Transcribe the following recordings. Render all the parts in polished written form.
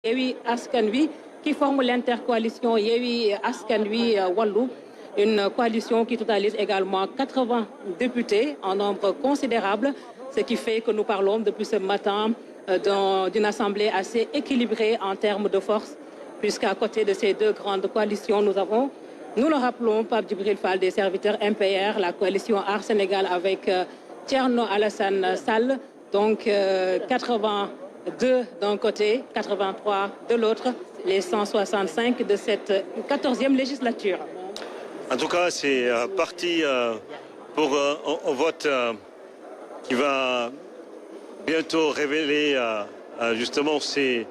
Yewwi Askan Wi qui forme l'intercoalition Yewwi Askan Wi Wallu, une coalition qui totalise également 80 députés en nombre considérable, ce qui fait que nous parlons depuis ce matin d'une assemblée assez équilibrée en termes de force, puisqu'à côté de ces deux grandes coalitions, nous avons, nous le rappelons, Pape Djibril Fall des serviteurs MPR, la coalition Art Sénégal avec Thierno Alassane Sall, donc 82 d'un côté, 83 de l'autre, les 165 de cette 14e législature. En tout cas, c'est parti pour un vote qui va bientôt révéler justement ses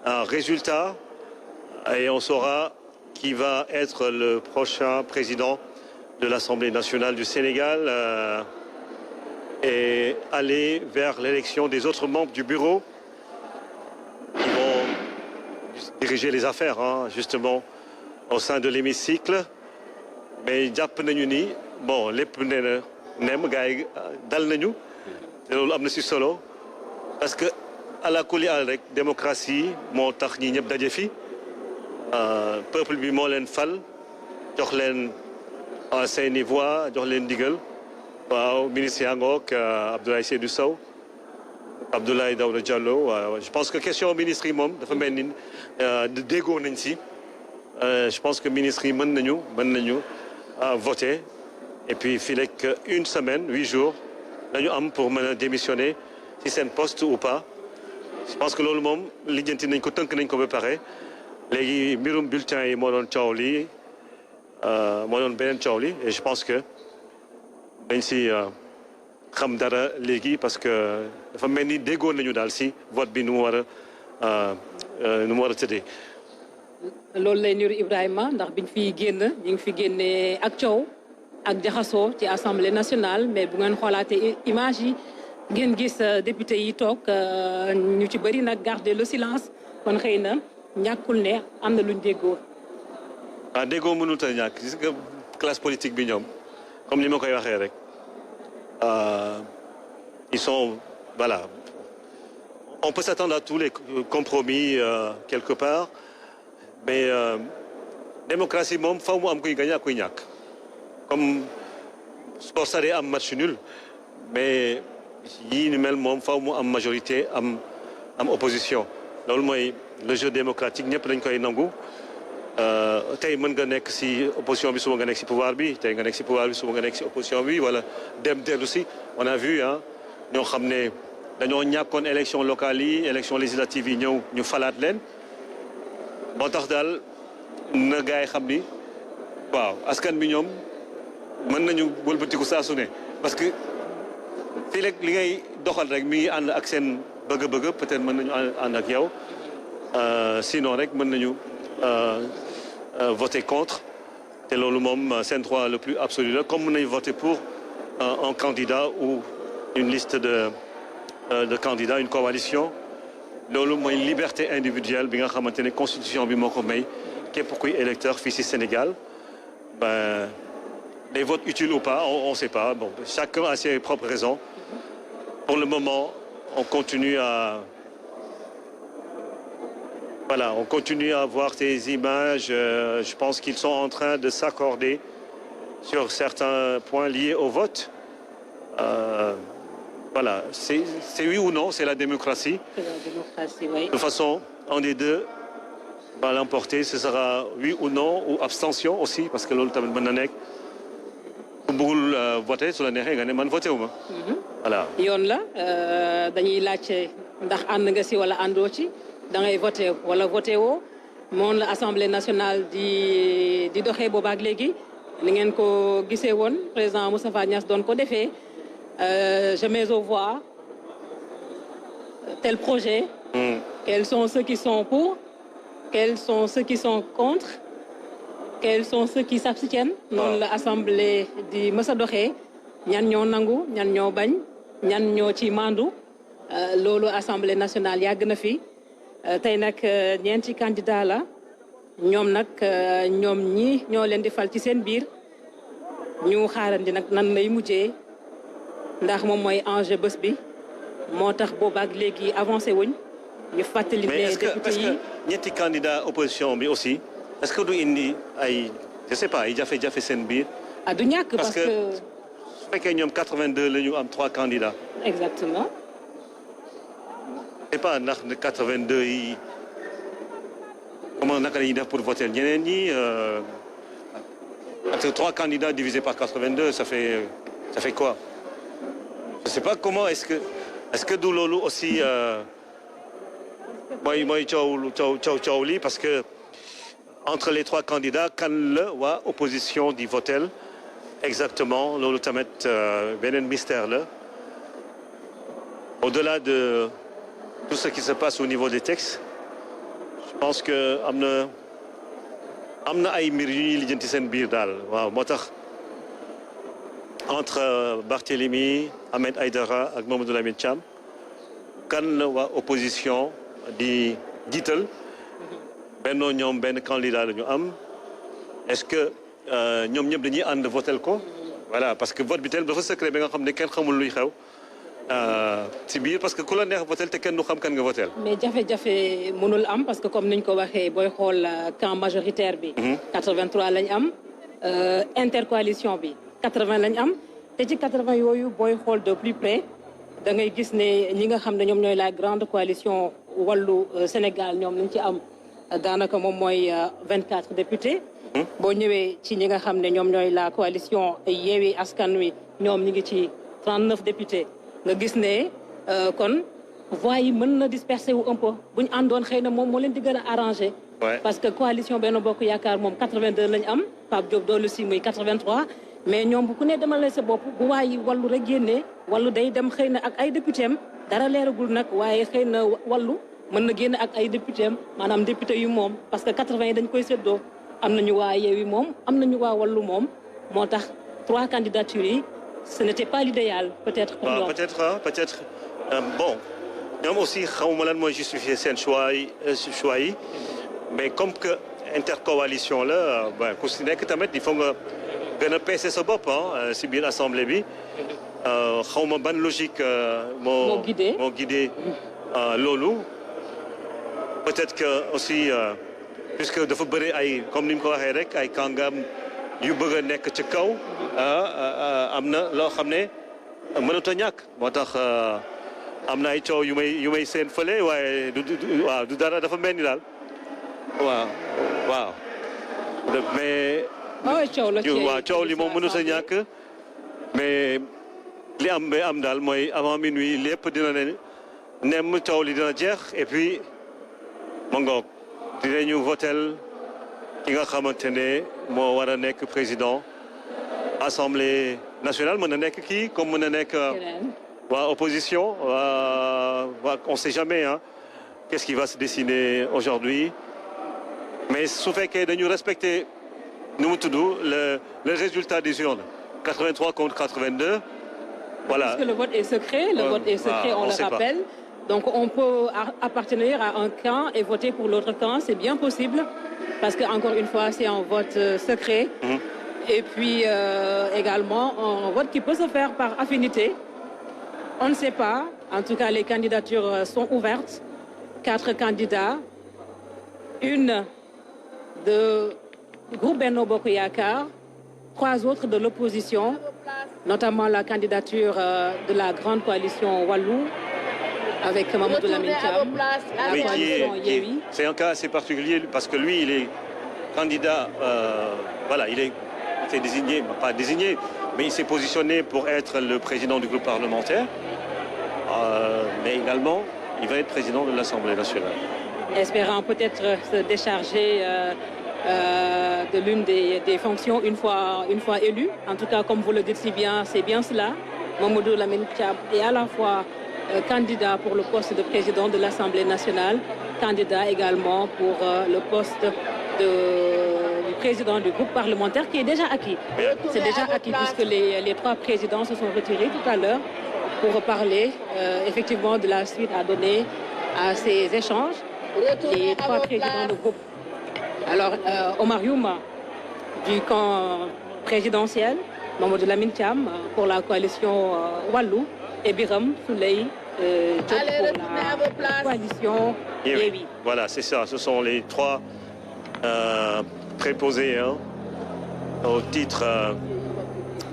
résultats et on saura qui va être le prochain président de l'Assemblée nationale du Sénégal et aller vers l'élection des autres membres du bureau qui vont diriger les affaires, justement, au sein de l'hémicycle. Mais jàpp nañu ni bon lépp nee na nem gars yi dal nañu te loolu am na si solo parce que ala kulli al rek démocratie moo tax ñi ñëpp daje fi peuple bi moo leen fal jox leen seeni voix jox leen ndigal waaw ministre yaa ngoog Abdoulaye Seydou Sow Abdoulaye Daouda Diallo je pense que question ministre yi moom dafa mel ni déggoo nañ si je pense que ministre yi mën nañu voter et puis fii rek une semaine 8 jours lañu am pour mën a démissionner si seen poste ou pas je pense que loolu moom lijjanti nañ ko tënk nañ ko ba pare léegi mbirum bulletin yi moo doon coow li moo doon beneen coow li et je pense que dañ si xam dara léegi parce que dafa mel ni déggoon nañu daal si vote bi nu mu war a tëddee. loolu lay niru Ibrahima ndax biñ fiy génn ñu ngi fi génnee ak coow ak jaxasoo ci assemblée nationale mais bu ngeen xoolaatee image yi ngeen gis député yi toog ñu ci bëri nag garder le silence kon xëy na ñàkkul ne am na luñ déggoo. déggoo mënut a ñàkk gis nga classe politique bi ñoom comme ni ma koy waxee rek ils sont voilà on peut s'attendre à tous les compromis quelque part. mais démocratie moom faw mu am kuy gagné ak kuy ñàkk comme sport ça day am match nul mais yii ni mel moom faw mu am majorité am opposition loolu mooy le jeu démocratique ñëpp dañ koy nangu tey mën nga nekk si opposition bi suba nga nekk si pouvoir bi tey nga nekk si pouvoir bi suba nga nekk si opposition bi wala dem dellu si on a vu ñoo xam ne dañoo ñàkkoon élection locale yi élection législative yi ñëw ñu falaat leen moo tax daal na gars yi xam ni waaw askan bi ñoom mën nañu wëlbatiku saa su ne parce que fii rek li ngay doxal rek mi ngi ànd ak seen bëgg-bëgg peut-être mën nañu ànd ak yow sinon rek mën nañu voter contre te loolu moom seen droit le plus absolu la comme mën nañu voter pour un candidat ou une liste de candidats une coalition loolu mooy liberté individuelle bi nga xamante ne constitution bi moo ko may képp kuy électeur fii ci Sénégal ben des votes utiles ou pas on sait pas bon chacun a ses propres raisons pour le moment on continue à voir ces images je pense qu'ils sont en train de s'accorder sur certains points liés au vote voilà, c'est oui ou non, c'est la démocratie. C'est la démocratie, oui. De toute façon, un des deux va l'emporter. Ce sera oui ou non, ou abstention aussi, parce que loolu tamit mën na nekk ku bëggul voter su la neexee nga ne man voté wu ma. Voilà. yoon la dañuy laajte ndax ànd nga si wala àndoo ci da ngay voté wala voté woo moom la assemblée nationale di doxee boobaak léegi ni ngeen ko gisee woon président Moustapha Niasse doon ko defee. Je mets aux voix tel projet. Quels sont ceux qui sont pour? Quels sont ceux qui sont contre? Quels sont ceux qui s'abstiennent? noonu la assemblée di mës a doxee ñan ñoo nangu ñan ñoo bañ ñan ñoo ci mandu loolu assemblée nationale yàgg na fi tey nag ñeenti candidat la ñoom nag ñoom ñi ñoo leen di fal ci seen biir ñu xaarandi nag nan lay mujjee. ndax moom mooy enjeu bés bi moo tax boobaak léegi avancé wuñ ñu fàttali mais ne député yi ñetti candidat opposition bi aussi est-ce que du indi ay je sais pas ay jafe-jafe seen biir. ah du ñàkk parce que su fekkee ñoom 82 la ñu am 3 candidats. exactement. je sais pas ndax 82 yi comment naka la ñuy def pour voter ñeneen ñi parce que 3 candidats divisés par 82 ça fait quoi. je sais pas comment est-ce que du loolu aussi mooy coow lii parce que entre les 3 candidats kan la waa opposition di votel exactement loolu tamit beneen mystère la au-delà de tout ce qui se passe au niveau des textes je pense que am na ay mbir yu ñuy lijjanti seen biir daal waaw moo tax entre Barthélémy Ahmed Aïdara ak Mamadou Lamine Thiam kan la waa opposition di jiital bennoo ñoom benn candidat la ñu am est-ce que ñoom ñëpp dañuy ànd votel ko voilà parce que vote bi teel dafa secret bi nga xam ne kenn xamul luy xew ci biir parce que ku la neex votel te kenn du xam kan nga votel mais jafe-jafe mënul am parce que comme niñ ko waxee booy xool camp majoritaire bi 83 lañ am intercoalition bi 80 lañ am te ci 80 yooyu booy xool de plus près da ngay gis ne ñi nga xam ne ñoom ñooy la grande coalition wàllu Sénégal ñoom lañ ci am daanaka moom mooy 24 députés. boo ñëwee ci ñi nga xam ne ñoom ñooy la coalition Yewwi Askan Wi ñoom ñi ngi ci 39 députés nga gis ne kon voix yi mën na disperser wu un peu bu ñu àndoon xëy na moom moo leen di gën a arrangé. parce que coalition Benno Bokk Yaakaar moom 82 lañ am Pape Diop doolu si muy 83 mais ñoom bu ku ne demal sa bopp bu waayi wàllu rek génnee wàllu day dem xëy na ak ay député am dara leeragul nag waaye xëy na wàllu mën na génn ak ay député am maanaam député yu moom parce que 80 yi dañ koy séddoo am nañu waa Yewwi moom am nañu waa wàllu moom moo tax 3 candidatures yi ce n'était pas l'idéal peut-être pour ñoom. peut-être bon ñoom aussi xamuma lan mooy justifier seen choix yi mais comme que intercoalition la ku si nekk tamit il faut nga gën a peese sa bopp si biir assemblée bi xawma ban logique moo guidé loolu peut-être que aussi puisque dafa bëri ay comme ni mu ko waxee rek ay kàngam yu bëgg a nekk ci kaw am na loo xam ne mënut a ñàkk moo tax am na ay coow yu may seen fële waaye du dara dafa mel ni daal waaw mais coow li moom mënut a ñàkk mais li am ba am daal mooy avant minuit lépp dina ne nem coow li dina jeex et puis ma ngoog dinañu votel ki nga xamante ne moo war a nekk président assemblée nationale mën na nekk kii comme mën na nekk waa opposition on sait jamais qu'est-ce qui va se dessiner aujourd'hui mais su fekkee dañu respecter nu mu tudd le résultat des urnes 83 contre 82 voilà. Parce que le vote est secret, on le rappelle. Donc on peut appartenir à un camp et voter pour l'autre camp, c'est bien possible parce que encore une fois c'est un vote secret. Et puis également un vote qui peut se faire par affinité. On ne sait pas. En tout cas, les candidatures sont ouvertes. 4 candidats, une du groupe Benno Bokk Yakaar, 3 autres de l'opposition, notamment la candidature de la grande coalition Wallu avec Mamadou Lamine Thiam, la coalition Yewwi. C'est un cas assez particulier parce que lui, il est candidat, voilà, il est désigné, pas désigné, mais il s'est positionné pour être le président du groupe parlementaire, mais également, il va être président de l'Assemblée nationale. Espérant peut-être se décharger de l'une des fonctions une fois élu. En tout cas, comme vous le dites si bien, c'est bien cela. Mamadou Lamine Thiam est à la fois candidat pour le poste de président de l'Assemblée nationale, candidat également pour le poste du président du groupe parlementaire qui est déjà acquis. C'est déjà acquis puisque les 3 présidents se sont retirés tout à l'heure pour parler effectivement de la suite à donner à ces échanges. Les 3 présidents du groupe. Alors, Omar Youm du camp présidentiel, Mamadou Lamine Thiam pour la coalition Wallu et Biram Souley pour la coalition Yewwi. Voilà, c'est ça. Ce sont les trois préposés au titre,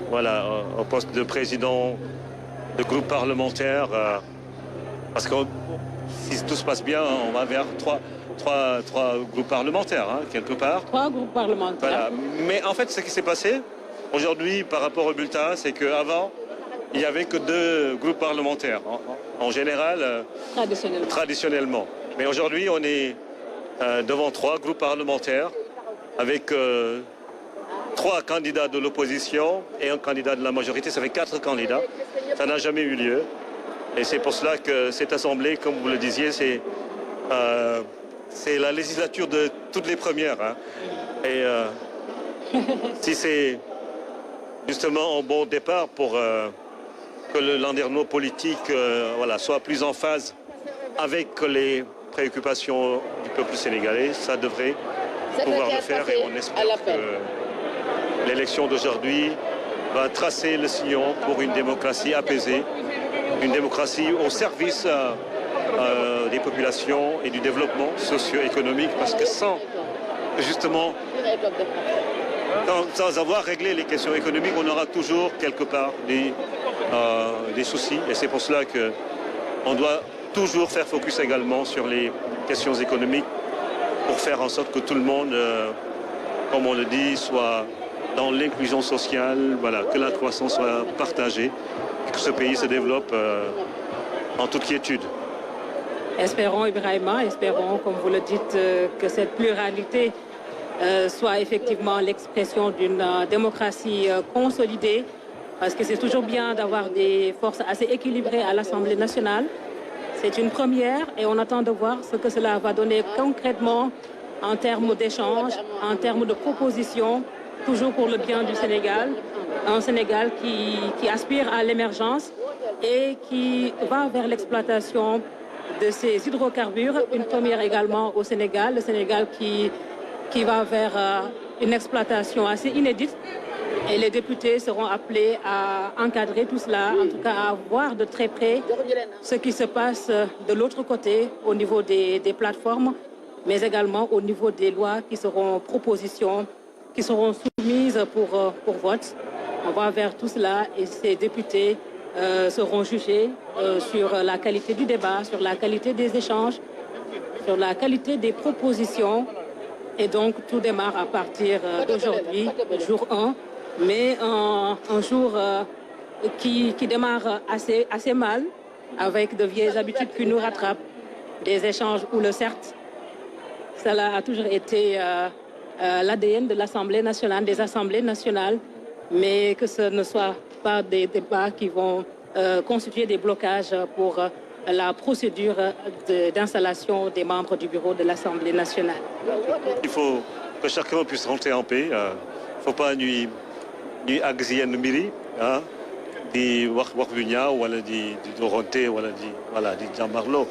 voilà, au poste de président de groupe parlementaire. Parce que si tout se passe bien, on va vers trois groupes parlementaires, quelque part. 3 groupes parlementaires. Voilà. Mais en fait, ce qui s'est passé aujourd'hui par rapport au bulletin, c'est qu'avant, il n'y avait que 2 groupes parlementaires, en général, traditionnellement. Mais aujourd'hui, on est devant 3 groupes parlementaires avec 3 candidats de l'opposition et un candidat de la majorité. Ça fait 4 candidats. Ça n'a jamais eu lieu. Et c'est pour cela que cette assemblée, comme vous le disiez, c'est la législature de toutes les premières. Et si c'est justement un bon départ pour que le landerneau politique voilà, soit plus en phase avec les préoccupations du peuple sénégalais, ça devrait pouvoir le faire et on espère que l'élection d'aujourd'hui va tracer le sillon pour une démocratie apaisée, une démocratie au service des populations et du développement socio-économique, parce que sans avoir réglé les questions économiques, on aura toujours quelque part des soucis. Et c'est pour cela qu'on doit toujours faire focus également sur les questions économiques pour faire en sorte que tout le monde, comme on le dit, soit dans l'inclusion sociale, voilà, que la croissance soit partagée, et que ce pays se développe en toute quiétude. Espérons, Ibrahima, espérons, comme vous le dites, que cette pluralité soit effectivement l'expression d'une démocratie consolidée, parce que c'est toujours bien d'avoir des forces assez équilibrées à l'Assemblée nationale. C'est une première et on attend de voir ce que cela va donner concrètement en termes d'échanges, en termes de propositions, toujours pour le bien du Sénégal. Un Sénégal qui aspire à l'émergence et qui va vers l'exploitation de ces hydrocarbures, une première également au Sénégal, le Sénégal qui va vers une exploitation assez inédite. Et les députés seront appelés à encadrer tout cela, en tout cas à voir de très près ce qui se passe de l'autre côté au niveau des plateformes, mais également au niveau des lois qui seront propositions, qui seront soumises pour vote. On va vers tout cela et ces députés seront jugés sur la qualité du débat, sur la qualité des échanges, sur la qualité des propositions. Et donc tout démarre à partir d'aujourd'hui, jour 1, mais un jour qui démarre assez mal, avec de vieilles habitudes qui nous rattrapent, des échanges où le certes, cela a toujours été l'ADN de l'Assemblée nationale, des assemblées nationales, mais que ce ne soit pas des débats qui vont constituer des blocages pour la procédure d'installation des membres du bureau de l'Assemblée nationale. Il faut que chacun puisse rentrer en paix. Il ne faut pas ñuy àgg si yenn mbir yi di wax bu ñaaw wala di doronte wala di jàmmarloo.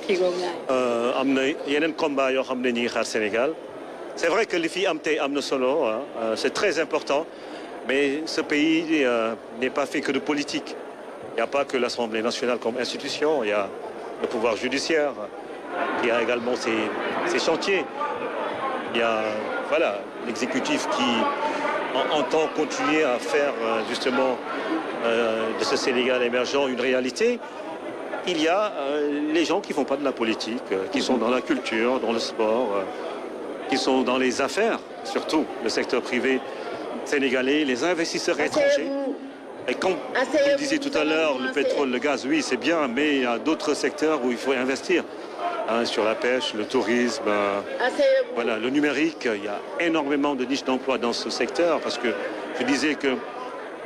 am na yeneen combat yoo xam ne ñi ngi xaar Sénégal. C'est vrai que li fi am tey am na solo, c'est très important, mais ce pays n'est pas fait que de politique. Il n'y a pas que l'Assemblée nationale comme institution, il y a le pouvoir judiciaire, il y a également ses chantiers. Il y a voilà, l'exécutif qui entend continuer à faire justement de ce Sénégal émergent une réalité. Il y a les gens qui ne font pas de la politique, qui sont dans la culture, dans le sport, qui sont dans les affaires, surtout le secteur privé sénégalais, les investisseurs étrangers. Et comme vous le disiez tout à l'heure, le pétrole, le gaz, oui, c'est bien, mais il y a d'autres secteurs où il faut investir. Sur la pêche, le tourisme, voilà, le numérique, il y a énormément de niches d'emploi dans ce secteur, parce que je disais que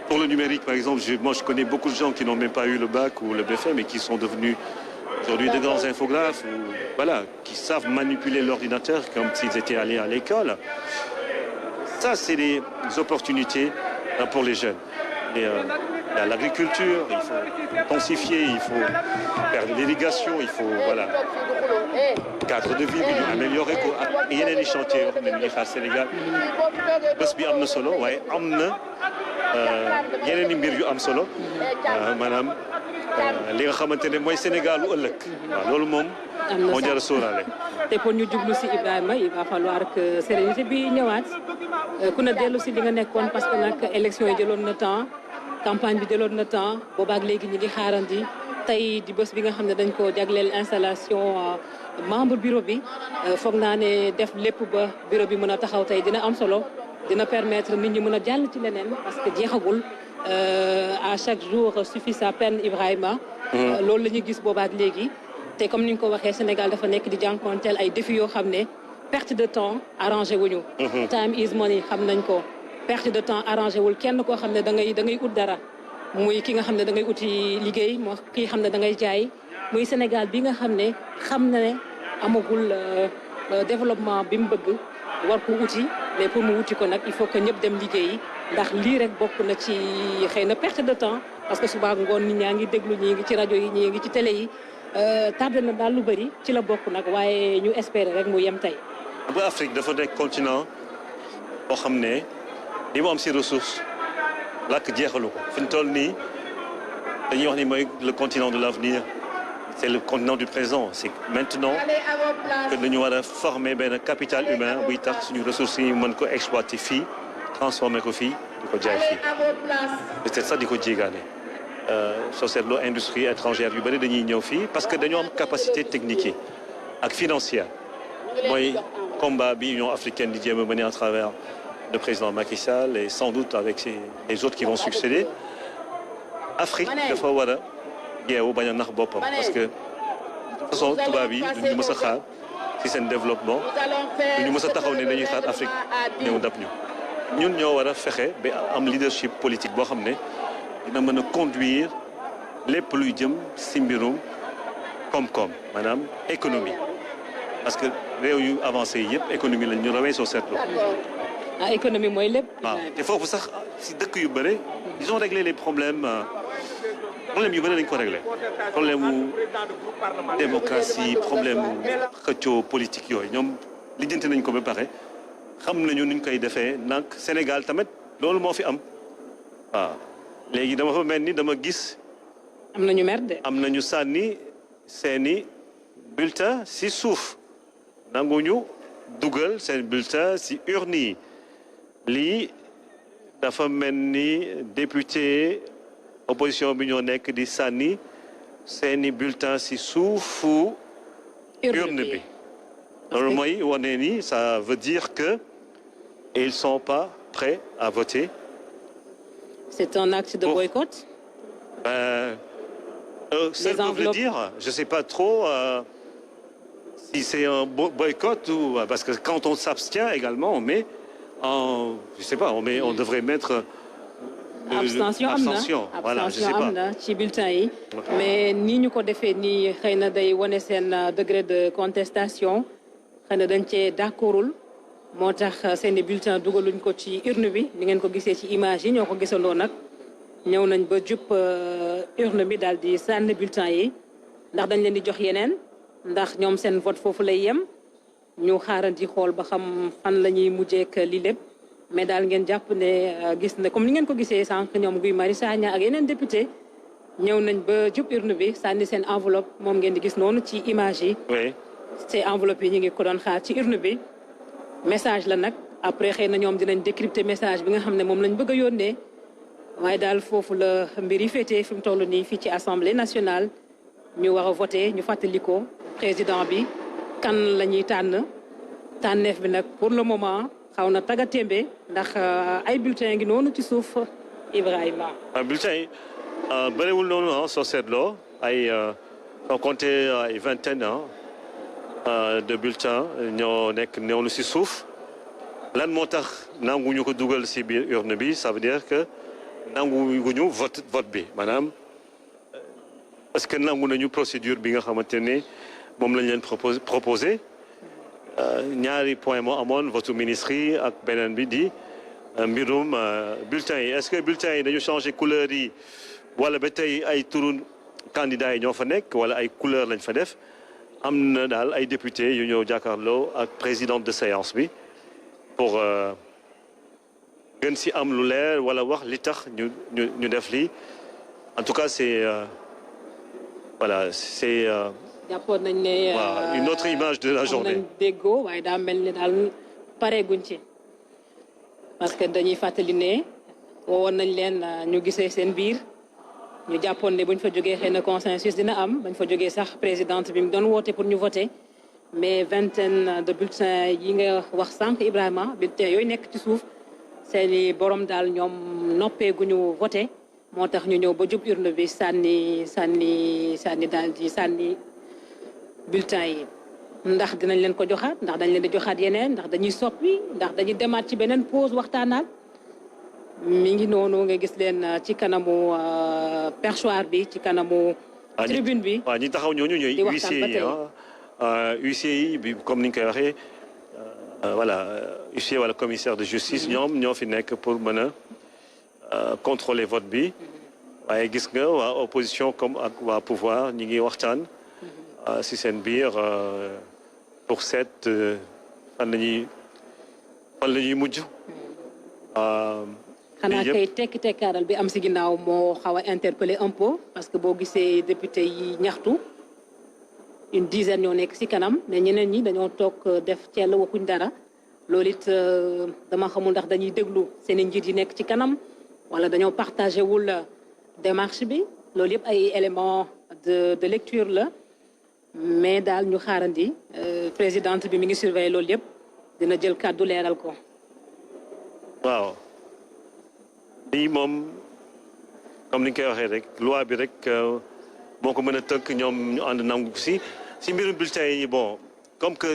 pour le numérique, par exemple, moi je connais beaucoup de gens qui n'ont même pas eu le bac ou le BFM, mais qui sont devenus aujourd'hui de grands infographes, ou, voilà, qui savent manipuler l'ordinateur comme s'ils étaient allés à l'école. Ça, c'est des opportunités pour les jeunes. Il y a l'agriculture, il faut intensifier, il faut faire de l'irrigation, il faut voilà, cadre de vie bi ñu amélioré ko ak yeneen i chantier yoo xam ne ñu ngi xaar Sénégal bés bi am na solo waaye am na yeneen i mbir yu am solo maanaam li nga xamante ne mooy Sénégal lu ëllëg waaw loolu moom moo jar a sóoraale. te pour ñu jublu si Ibrahima il va falloir que sérénité bi ñëwaat ku ne dellu si li nga nekkoon parce que nag élection yi jëloon na temps campagne bi jëloon na temps boobaak léegi ñu ngi xaarandi tey di bés bi nga xam ne dañ ko jagleel installation membre bureau bi foog naa ne def lépp ba bureau bi mën a taxaw tey dina am solo dina permettre nit ñi mën a jàll ci leneen parce que jeexagul à chaque jour suffit sa peine Ibrahima. loolu la ñuy gis boobaak léegi. te comme ni nga ko waxee Sénégal dafa nekk di jànkuwanteel ay défis yoo xam ne perte de temps arrangé wuñu time is money xam nañ ko perte de temps arrangé wul kenn koo xam ne da ngay ut dara muy ki nga xam ne da ngay uti liggéey moo kii xam ne da ngay jaay muy Sénégal bi nga xam ne amagul développement bi mu bëgg war ko uti mais pour mu uti ko nag il faut que ñëpp dem liggéeyi ndax lii rek bokk na ci xëy na perte de temps parce que suba ngoon nit ñaa ngi déglu ñii ngi ci rajo yi ñii ngi ci télé yi tardé na daal lu bëri ci la bokk nag waaye ñu espérer rek mu yem tey. bu Afrique dafa nekk continent boo xam ne li mu am si ressource làkk jeexalu ko fi mu toll nii dañuy wax ni mooy le continent de l'avenir c'est le continent du présent c'est maintenant que dañu war a former benn capital humain buy tax suñu ressources yi mën ko exploiter fii transformer ko fii di ko jaay fii peut-être sax di ko jéegaane. soo seetloo industrie étrangère yu bëri dañuy ñëw fii parce que dañoo am capacité technique yi ak financière mooy combat bi Union africaine di jéem a mener à travers le président Macky Sall et sans doute avec les autres qui vont succéder Afrique dafa war a yeewu bañ a nax boppam parce que de toute façon tubaab yi duñu mës a xaar ci seen développement duñu mës a taxaw ne dañuy xaar Afrique ñëw dab ñu ñun ñoo war a fexe ba am leadership politique boo xam ne dina mën a conduire lépp luy jëm si mbirum koom-koom maanaam économie parce que réew yu avancé yi yëpp économie lañ ñu rawee soo seetloo. économie mooy lépp. waaw te foofu sax si dëkk yu bëri ils ont réglé les problèmes yu bëri dañ ko réglé problème mu démocratie problème mu xëccoo politique yooyu ñoom lijjanti nañ ko ba pare xam nañu nuñ koy defee nag Sénégal tamit loolu moo fi am waaw. léegi dama fa mel ni dama gis. am nañu mer de. am nañu sànni seeni bulletin si suuf nanguñu dugal seen bulletin si urne yi lii dafa mel ni député opposition bi ñoo nekk di sànni seeni bulletin si suufu urne bi. loolu mooy wane ni ça veut dire que ils sont pas prêts à voter. C'est un acte de boycott? Seuls peuvent le dire. Je ne sais pas trop si c'est un boycott ou parce que quand on s'abstient également, on met je sais pas, on devrait mettre abstention. Voilà, je sais pas. Ci bulletin yi. Mais ni ñu ko defee nii xëy na day wane seen degré de contestation xëy na dañ cee d'accordul moo tax seen i bulletin dugaluñ ko ci urne bi ni ngeen ko gisee ci image yi ñoo ko gisandoo nag ñëw nañ ba jub urne bi daal di sànni bulletin yi ndax dañ leen di jox yeneen ndax ñoom seen vote foofu lay yem ñu xaaranti xool ba xam fan la ñuy mujjeek lii lépp mais daal ngeen jàpp ne gis na comme ni ngeen ko gisee sànq ñoom Guy Marius Sagna ak yeneen député ñëw nañ ba jub urne bi sànni seen enveloppe moom ngeen di gis noonu ci image yi. Oui. ces enveloppes yi ñu ngi ko doon xaar ci urne bi. message la nag après xëy na ñoom dinañ décrypter message bi nga xam ne moom lañ bëgg a yónnee waaye daal foofu la mbir yi féetee fi mu toll nii fii ci assemblée nationale ñu war a voter ñu fàttali ko président bi kan la ñuy tànneef bi nag pour le moment xaw na tagatémbe ndax ay bulletins ngi noonu ci suuf Ibrahima. bulletins yi bëriwul noonu soo seetloo ay soo compté ay vingtaine de bulletins ñoo nekk noonu si suuf lan moo tax nanguñu ko dugal si biir urne bi ça veut dire que nanguñu vote bi maanaam est-ce que nangu nañu procédure bi nga xamante ne moom lañ leen proposé ñaari point moo amoon vote ministre yi ak beneen bi di mbirum bulletins yi est-ce que bulletins yi dañu changé couleur yi wala ba tey ay turu candidats yi ñoo fa nekk wala ay couleur lañ fa def am na daal ay député yu ñëw jàkkaarloo ak présidente de séance bi pour gën si am lu leer wala wax li tax ñu def lii en tout cas c'est voilà c'est jàppoon nañ ne waaw une autre image de la journée. nañ déggoo waaye daa mel ni daal pareeguñ ci parce que dañuy fàttali ne woon nañ leen ñu gisee seen biir ñu jàppoon ne buñ fa jógee xëy na consensus dina am bañ fa jógee sax présidente bi mu doon woote pour ñu voter mais vingtaine de bulletins yi nga wax sànq Ibrahima bulletins yooyu nekk ci suuf seeni borom daal ñoom noppeeguñu voter moo tax ñu ñëw ba jub urne bi sànni daal di sànni bulletins yi ndax dinañ leen ko joxaat ndax dañ leen di joxaat yeneen ndax dañuy soppi ndax dañuy demaat ci beneen pause waxtaanaat mi ngi noonu nga gis leen ci kanamu perchoir bi ci kanamu tribune bi. waaw ñi taxaw ñooñu ñooy huissier yi bi comme ni ñu koy waxee voilà huissier wala commissaire de justice ñoom ñoo fi nekk pour mën a contrôler vote bi waaye gis nga waa opposition comme ak waa pouvoir ñi ngi waxtaan si seen biir pour seet fan la ñuy mujj. xanaa kay tekki tekkaaral bi am si ginnaaw moo xaw a interpellé un peu parce que boo gisee député yi ñaxtu une dizaine ñoo nekk si kanam mais ñeneen ñi dañoo toog def ceel waxuñ dara loolu it dama xamul ndax dañuy déglu seen i njiit yi nekk ci kanam wala dañoo partagé wul démarche bi loolu yëpp ay éléments de lecture la mais daal ñu xaarandi présidente bi mi ngi surveiller loolu yëpp dina jël kàddu leeral ko. waaw. lii moom comme ni ñu koy waxee rek loi bi rek moo ko mën a tënk ñoom ñu ànd nangu si mbirum bulletin yi bon comme que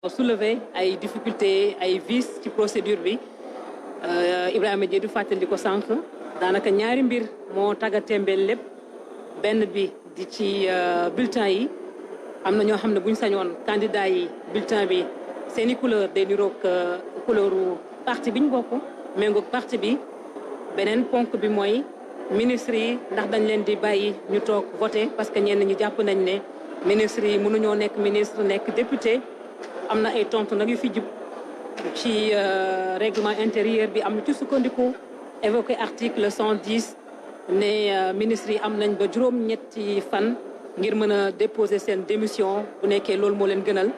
soulever ay difficultés ay vices ci procédure bi Ibrahima Diédhiou du fàttali ko sànq daanaka ñaari mbir moo tagga témbeel lépp benn bi di ci bulletin yi am na ñoo xam ne bu ñu sañoon candidat yi bulletin bi seeni couleur day niroog couleuru parti bi ñu bokk méngoog parti bi beneen ponk bi mooy ministre yi ndax dañ leen di bàyyi ñu toog voté parce que ñenn ñi jàpp nañ ne ministre yi mënuñoo nekk ministre nekk député am na ay tontu nag yu fi jub ci règlement intérieur bi am na ci sukkandiku évoqué article 110 ne ministre yi am nañ ba juróom-ñetti fan ngir mën a déposer seen démission bu nekkee loolu moo leen gënal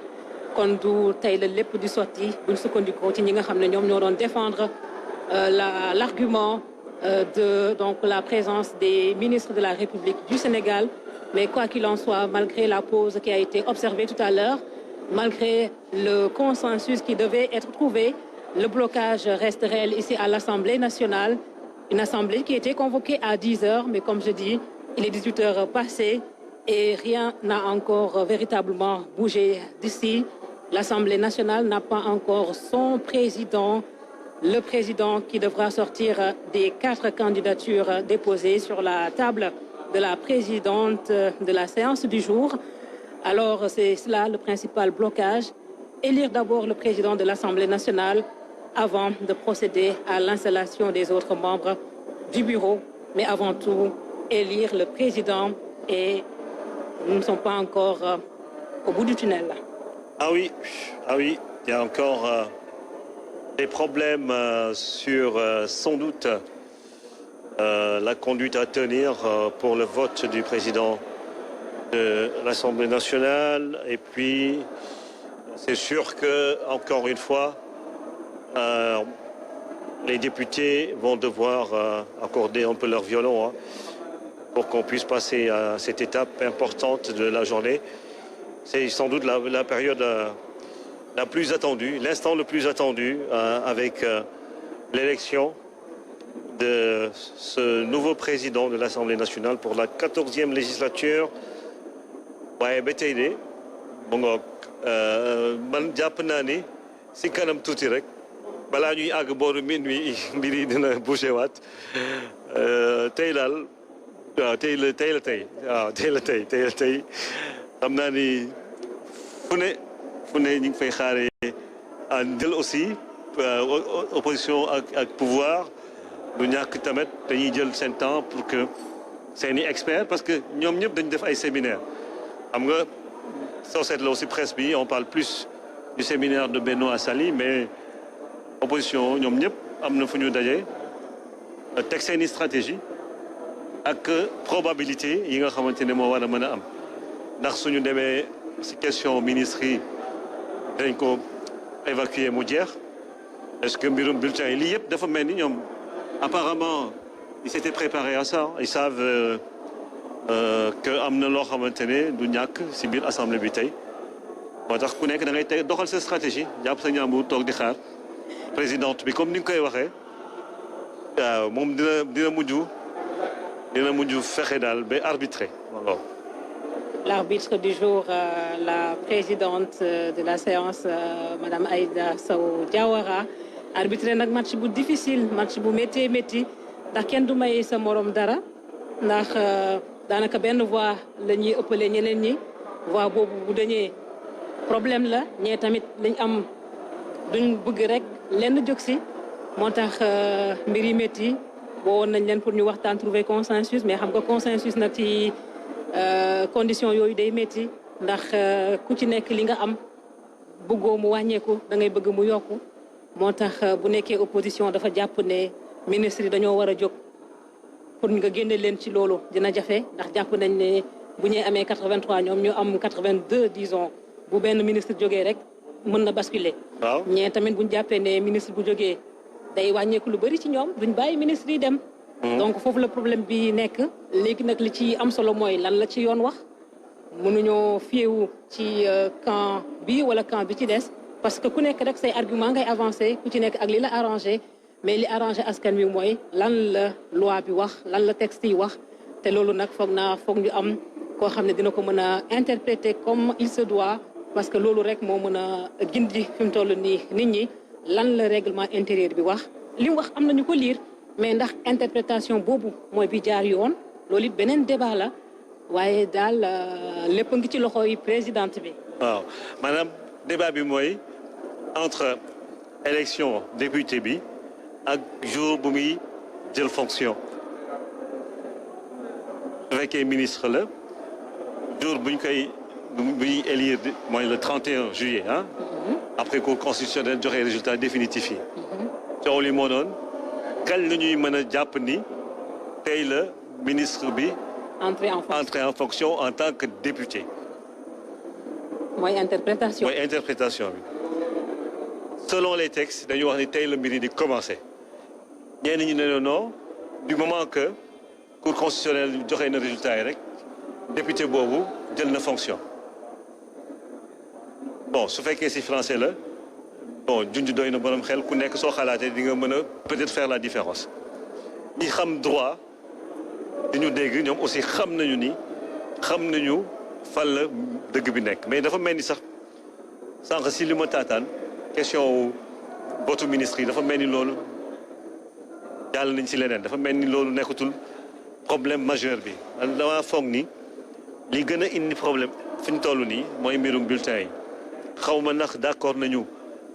kon du tey la lépp di sotti buñ sukkandikoo ci ñi nga xam ne ñoom ñoo doon défendre l'argument de donc la présence des ministres de la République du Sénégal. Mais quoi qu'il en soit, malgré la pause qui a été observée tout à l'heure, malgré le consensus qui devait être trouvé, le blocage reste réel ici à l'Assemblée nationale. Une assemblée qui était convoquée à 10 heures, mais comme je dis, il est 18 heures passées et rien n'a encore véritablement bougé d'ici. L'Assemblée nationale n'a pas encore son président. Le président qui devra sortir des 4 candidatures déposées sur la table de la présidente de la séance du jour. Alors, c'est cela le principal blocage. Élire d'abord le président de l'Assemblée nationale avant de procéder à l'installation des autres membres du bureau. Mais avant tout, élire le président et nous ne sommes pas encore au bout du tunnel. Ah oui, il y a encore des problèmes sur sans doute la conduite à tenir pour le vote du président de l'Assemblée nationale. Et puis, c'est sûr que, encore une fois, les députés vont devoir accorder un peu leur violon pour qu'on puisse passer à cette étape importante de la journée. C'est sans doute la période la plus attendue, l'instant le plus attendu avec l'élection de ce nouveau président de l'Assemblée nationale pour la 14e législature. waaye ba tey de mu ngoog man jàpp naa ni si kanam tuuti rek balaa ñuy àgg booru minuit mbir yi dina bouger waat tey daal waaw tey la tey xam naa ni fu ne ñu ngi fay xaaree jël aussi opposition ak pouvoir du ñàkk tamit dañuy jël seen temps pour que seeni experts parce que ñoom ñëpp dañu def ay séminaires xam nga soo seetloo aussi presse bi on parle plus du séminaire de Benoît Sali mais opposition ñoom ñëpp am na fu ñu daje teg seeni stratégie ak probabilité yi nga xamante ne moo war a mën a am ndax suñu demee si question ministre yi dañ ko évacuer mu jeex est-ce que mbirum bulletin yi lii yëpp dafa mel ni ñoom apparemment ils s'étaient préparés à ça ils savent que am na loo xamante ne du ñàkk si biir assemblée bi tey moo tax ku nekk da ngay tey doxal sa stratégie jàpp sa ñaambur toog di xaar présidente bi comme ni nga koy waxee waaw moom dina mujj fexe daal ba arbitrer waaw. L'arbitre du jour, la présidente de la séance, Madame Aïda Sow Diawara, arbitré nag match bu difficile match bu métti ndax kenn du may sa morom dara ndax daanaka benn voix la ñuy ëppale ñeneen ñi voix boobu bu dañee problème la ñee tamit lañ am duñ bëgg rek lenn jóg si moo tax mbir yi métti boo woon nañ leen pour ñu waxtaan trouver consensus mais xam nga consensus nag ci condition yooyu day métti ndax ku ci nekk li nga am bëggoo mu wàññeeku da ngay bëgg mu yokku moo tax bu nekkee opposition dafa jàpp ne ministre yi dañoo war a jóg pour nga génne leen ci loolu dina jafe ndax jàpp nañ ne bu ñuy amee 83 ñoom ñu am 82 disons bu benn ministre jógee rek mën na basculer. waaw ñee tamit buñ jàppee ne ministre bu jógee day wàññeeku lu bëri ci ñoom duñ bàyyi ministre yi dem. donc foofu la problème bi nekk léegi nag li ci am solo mooy lan la ci yoon wax mënuñoo fiyewu ci camp bi wala camp bi ci des parce que ku nekk rek say argument ngay avancé ku ci nekk ak li la arrangé mais li arrangé askan wi mooy lan la loi bi wax lan la texte yi wax te loolu nag foog ñu am koo xam ne dina ko mën a interpréter comme il se doit parce que loolu rek moo mën a gindi fi mu toll nii nit ñi lan la règlement intérieur bi wax li mu wax am nañu ko lire mais ndax interprétation boobu mooy bi jaar yoon loolu it beneen débat la waaye daal lépp ngi ci loxo yi présidente bi. waaw maanaam débat bi mooy entre élection député bi ak jour bu muy jël fonction su fekkee ministre la jour buñ koy buy élire mooy le 31 juillet ah. après cour constitutionnel joxe résultat définitif yi. coow li moo doon kañ la ñuy mën a jàpp ni tey la ministre bi. entrer en fonction en tant que député. mooy interprétation. mooy interprétation bi. selon les textes dañuy wax ni tey la mbir yi di commencer. ñenn ñi ne non du moment que cour constitutionnelle joxe na résultat yi rek député boobu jël na fonction. bon su fekkee ci français la bon junj doy na borom xel ku nekk soo xalaatee di nga mën a peut-être faire la différence. ñi xam droit di ñu dégg ñoom aussi xam nañu fan la dëgg bi nekk mais dafa mel ni sax sànq si li ma taataan question votu ministre yi dafa mel ni loolu jàll nañ si leneen dafa mel ni loolu nekkatul problème majeur bi. dama foog ni li gën a indi problème fi ñu toll nii mooy mbirum bulletin yi xaw ma ndax d'accord nañu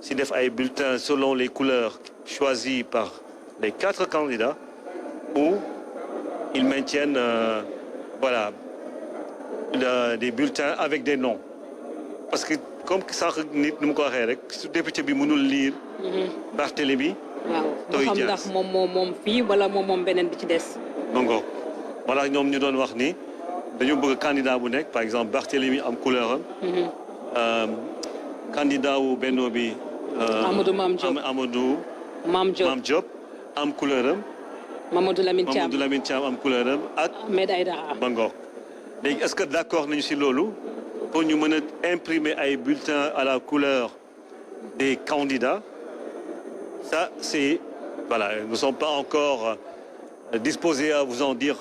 si def ay bulletins selon les couleurs choisies par les 4 candidats ou ils maintiennent voilà des bulletins avec des noms parce que comme sànq nit nu mu ko waxee rek su député bi mënul lire. Barthélémy. waaw xam ndax moom fii wala moom beneen bi ci des. donc voilà ñoom ñu doon wax ni dañu bëgg candidat bu nekk par exemple Barthélémy am couleur am. candidat wu Benno bi. Amadou Mame Diop am couleur am. Mamadou Lamine Thiam am couleur am ak. Ahmed Aïdara. Bango léegi est-ce que d'accord nañu ci loolu pour ñu mën a imprimer ay bulletins à la couleur des candidats ça c'est voilà nous ne sommes pas encore disposés à vous en dire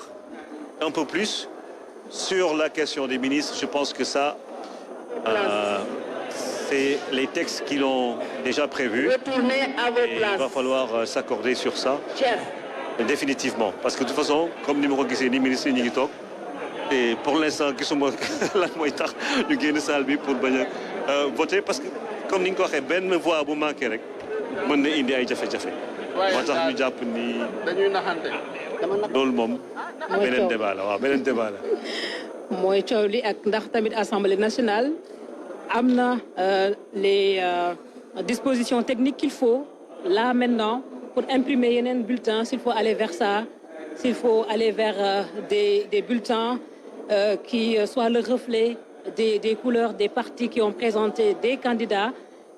un peu plus sur la question des ministres. Je pense que ça c'est les textes qui l'ont déjà prévu. Retournez à vos places. Il va falloir s'accorder sur ça. Chef. Définitivement parce que de toute façon comme ni ma ko gisee ni ministre yi ñu ngi toog et pour l'instant gisuma lan mooy tax ñu génn salle bi pour bañ a voter parce que comme ni nga ko waxee benn voix bu manqué rek mën na indi ay jafe-jafe. moo tax ñu jàpp ni dañuy naxante. loolu moom beneen débat la waaw beneen débat la. mooy coow li ak ndax tamit assemblée nationale am na les dispositions techniques qu'il faut là maintenant. Pour imprimer yeneen bulletins s'il faut aller vers ça s'il faut aller vers des bulletins qui soient le reflet des couleurs des partis qui ont présenté des candidats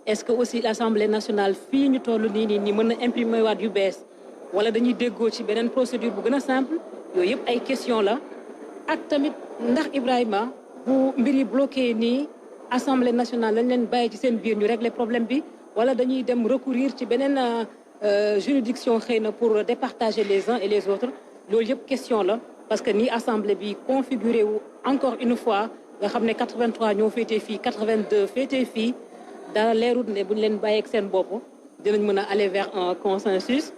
est-ce que aussi l'Assemblée nationale fii ñu toll nii mën na imprimer waat yu bees wala dañuy déggoo ci beneen procédure bu gën a simple yooyu yëpp ay question la ak tamit ndax Ibrahima bu mbir yi bloqué nii Assemblée nationale lañ leen bàyyi ci seen biir ñu régler problème bi wala dañuy dem recourir ci beneen juridiction xëy na pour départager les uns et les autres loolu yëpp question la parce que ni assemblée bi configuré wu encore une fois nga xam ne 83 ñoo féetee fii 82 féetee fii dara leerut ne bu ñu leen bàyyeeg seen bopp dinañ mën a aller vers un consensus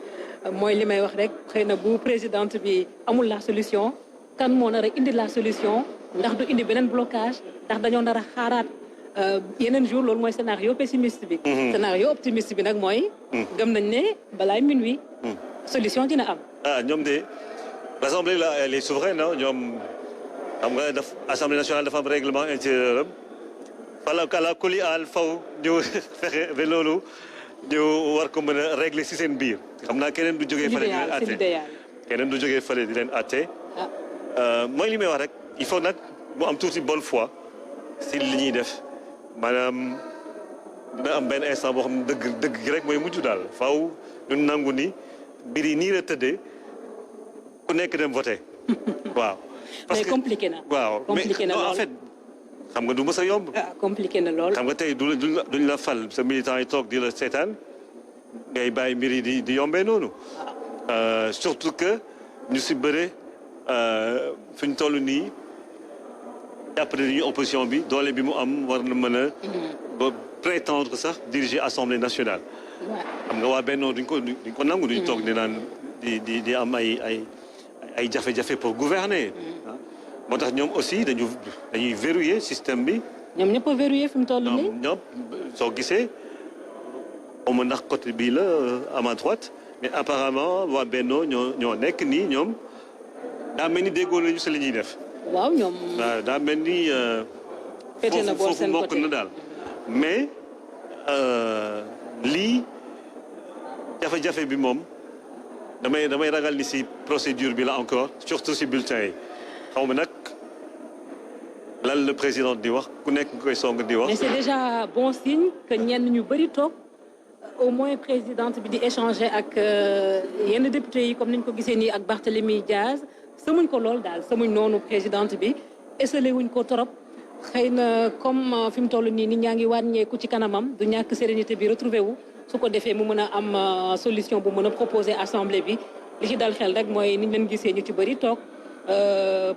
mooy li may wax rek xëy na bu présidente bi amul la solution kan moo nar a indi la solution ndax du indi beneen blocage ndax dañoo nar a xaaraat yeneen jour loolu mooy scénario pessimiste bi. Scénario optimiste bi nag mooy. gëm nañ ne balaay minuit. solution dina am. ñoom de l'Assemblée là elle est souveraine ñoom xam nga Assemblée nationale dafa am règlement intérieur am fala kala kuli al faw ñu fexe ba loolu ñu war ko mën a régler ci seen biir xam naa keneen du jógee fële di leen atte keneen du jógee fële di leen atte mooy li may wax rek il faut nag mu am tuuti bonne foi ci li ñuy def maanaam dina am benn instant boo xam ne dëgg gi rek mooy mujj daal faaw ñun nangu ni mbir yi nii la tëddee ku nekk dem voter waaw. parce que compliqué na. waaw compliqué na mais en fait xam nga du mës a yomb. compliqué na lool. xam nga tey duñ la fal sa militant yi toog di la seetaan ngay bàyyi mbir yi di yombee noonu. surtout que ñu si bëre fi ñu toll nii après ñu opposition bi doole bi mu am war na mën a ba prétendre sax diriger Assemblée nationale xam nga waa Benno duñ ko nangu duñ toog di naan di am ay jafe-jafe pour gouverner moo tax ñoom aussi dañuy verrouiller système bi ñoom ñëpp a verrouillé fi mu toll nii ñoom soo gisee xaw ma ndax côté bii la à ma droite mais apparemment waa Benno ñoo nekk nii ñoom daa mel ni déggoo nañu si li ñuy def waaw ñoom daa mel ni foofu mbokk na daal mais lii jafe-jafe bi moom damay ragal ni si procédure bi la encore surtout si bulletin yi xaw ma nag lan le président di wax ku nekk nga koy song di wax. mais c'est déjà bon signe que ñenn ñu bëri toog au moins présidente bi di échanger ak yenn députés yi comme niñ ko gisee nii ak Barthélémy Diaz sëmuñ ko lool daal sëmuñ noonu présidente bi esselé wuñ ko trop xëy na comme fi mu toll nii nit ñaa ngi wàññeeku ci kanamam du ñàkk sérénité bi retrouvé wu su ko defee mu mën a am solution bu mën a proposer assemblée bi li ci dal xel rek mooy niñ leen gisee ñu ci bëri toog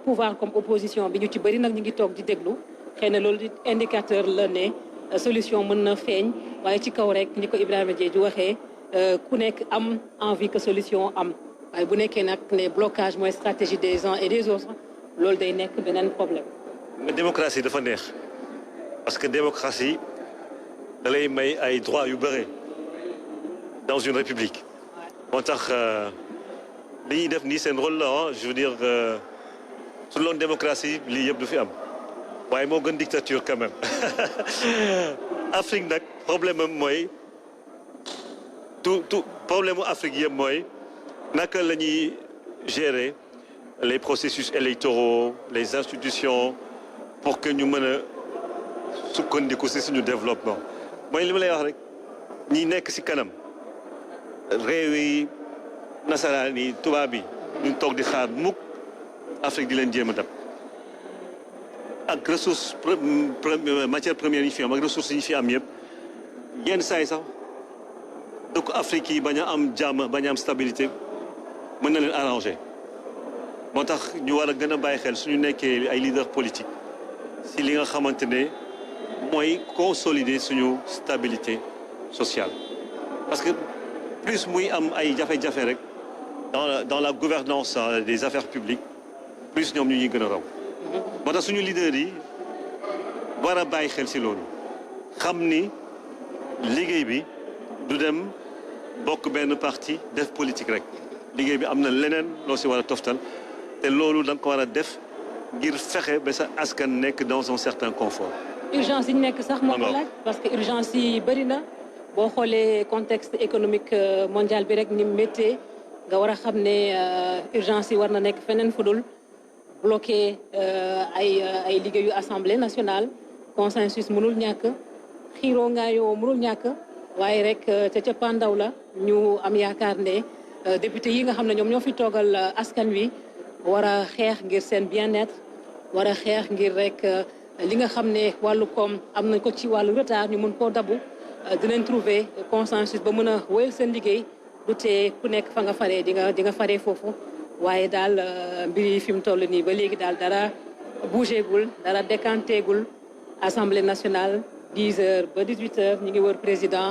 pouvoir comme opposition bi ñu ci bëri nag ñu ngi toog di déglu xëy na loolu indicateur la ne solution mën na feeñ waaye ci kaw rek ni ko Ibrahima Diédhiou waxee ku nekk am envie que solution am waaye bu nekkee nag ne blocage mooy stratégie des uns et des autres loolu day nekk beneen problème. mais démocratie dafa neex parce que démocratie da lay may ay droits yu bëre dans une république moo tax li ñuy def nii seen rôle la je veux dire su loon démocratie lii yëpp du fi am waaye moo gën dictature quand même Afrique nag problème am mooy tout problème mu Afrique yëpp mooy naka la ñuy gérer les processus électoraux les institutions pour que ñu mën a sukkandiku si suñu développement mooy li ma lay wax rek ñi nekk si kanam réew yi nasaraan yi tubaab yi ñu toog di xaar mukk Afrique di leen jéem a dab ak ressource matière première yi fi am ak ressources yi fi am yëpp yenn saa yi sax dëkk Afrique yi bañ a am jàmm bañ a am stabilité mën na leen arranger moo tax ñu war a gën a bàyyi xel suñu nekkee ay leaders politiques si li nga xamante ne mooy consolider suñu stabilité sociale parce que plus muy am ay jafe-jafe rek dans la gouvernance des affaires publiques plus ñoom ñu ñuy gën a raw moo tax suñu leaders yi war a bàyyi xel si loolu xam ni liggéey bi du dem bokk benn parti def politique rek liggéey bi am na leneen loo si war a toftal te loolu da nga ko war a def ngir fexe ba sa askan nekk dans un certain confort. urgence yi ñu nekk sax moo ko laaj parce que urgence yi bëri na boo xoolee contexte économique mondial bi rek ni mu méttee nga war a xam ne urgence yi war na nekk feneen fudul bloqué ay liggéeyu assemblée nationale consensus mënul ñàkk xiiroo ngaayoo mënul ñàkk waaye rek ca cappaandaw la ñu am yaakaar ne député yi nga xam ne ñoom ñoo fi toogal askan wi war a xeex ngir seen bien-être war a xeex ngir rek li nga xam ne wàllu koom am nañ ko ci wàllu retard ñu mën koo dabu dinañ trouver consensus ba mën a wéyal seen liggéey du tee ku nekk fa nga faree di nga faree foofu waaye daal mbir yi fi mu toll nii ba léegi daal dara bougé gul dara décanté gul assemblée nationale 10 heures ba 18 heures ñu ngi wër président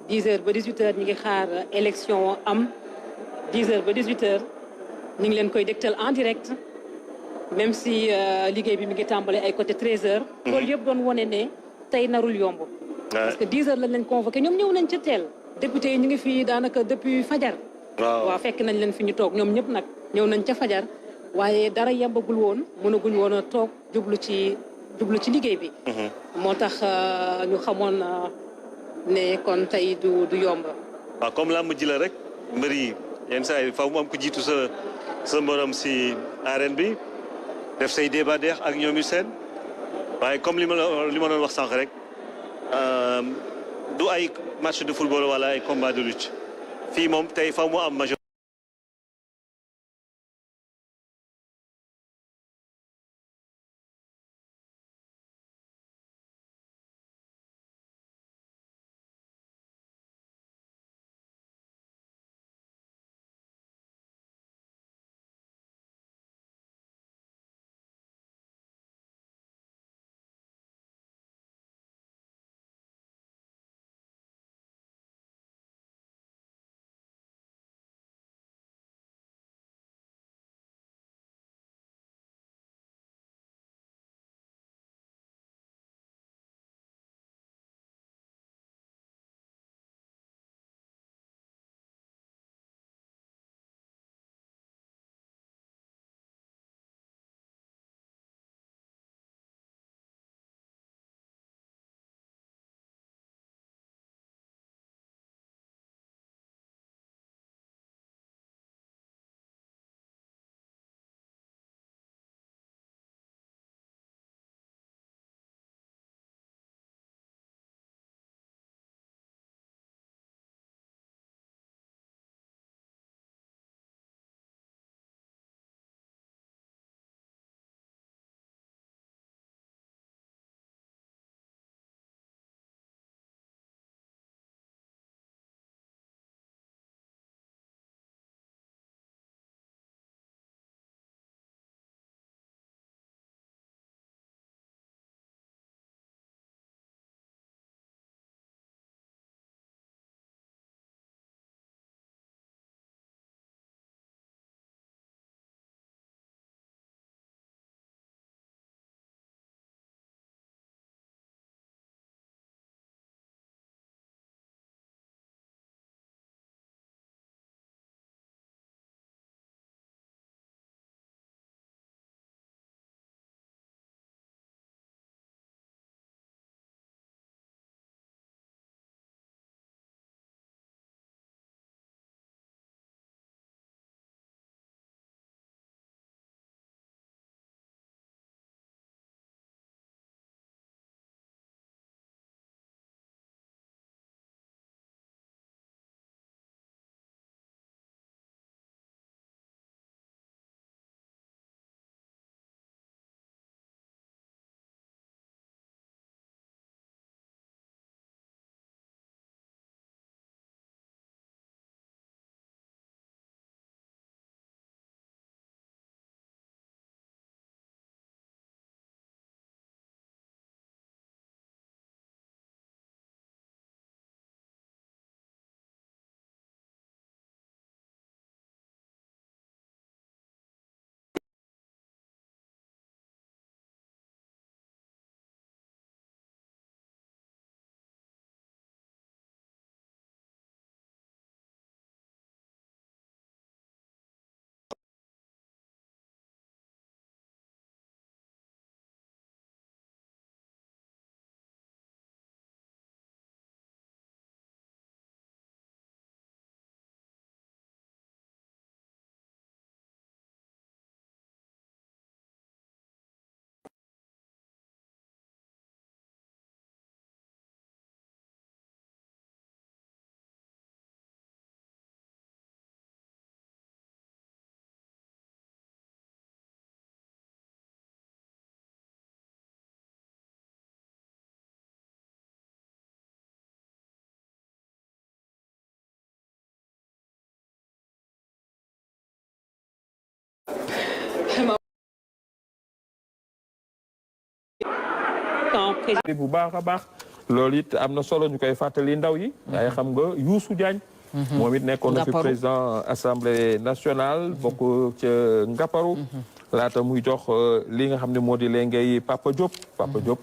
10 heures ba 18 heures ñu ngi xaar élection am 10 heures ba 18 heures ñu ngi leen koy dégtal en direct même si liggéey bi mi ngi tàmbale ay côté 13 heures. loolu yëpp doon wane ne tey narul yomb. parce que 10 heures lañ leen convoqué ñoom ñëw nañ ca teel. député yi ñu ngi fii daanaka depuis fajar. waaw fekk nañ leen fi ñu toog ñoom ñëpp nag ñëw nañ ca fajar waaye dara yembagul woon mënaguñ woon a toog jublu ci liggéey bi. moo tax ñu xamoon ne kon tey du yomb. waaw comme làmb ji la rek mbër yi yenn saa yi faaw mu am ko jiitu sa morom si arène bi def say débat deex ak ñoom yu seen waaye comme li ma doon wax sànq rek du ay match de football wala ay combat de lutte fii moom tey faaw mu am major quand président. bu baax a baax loolu it am na solo ñu koy fàttali ndaw yi. waaye xam nga Youssou Diagne. moom it nekkoon na fi président assemblée nationale bokk ca Ngaparu. laata muy jox li nga xam ne moo di léegi Papa Diop. Papa Diop.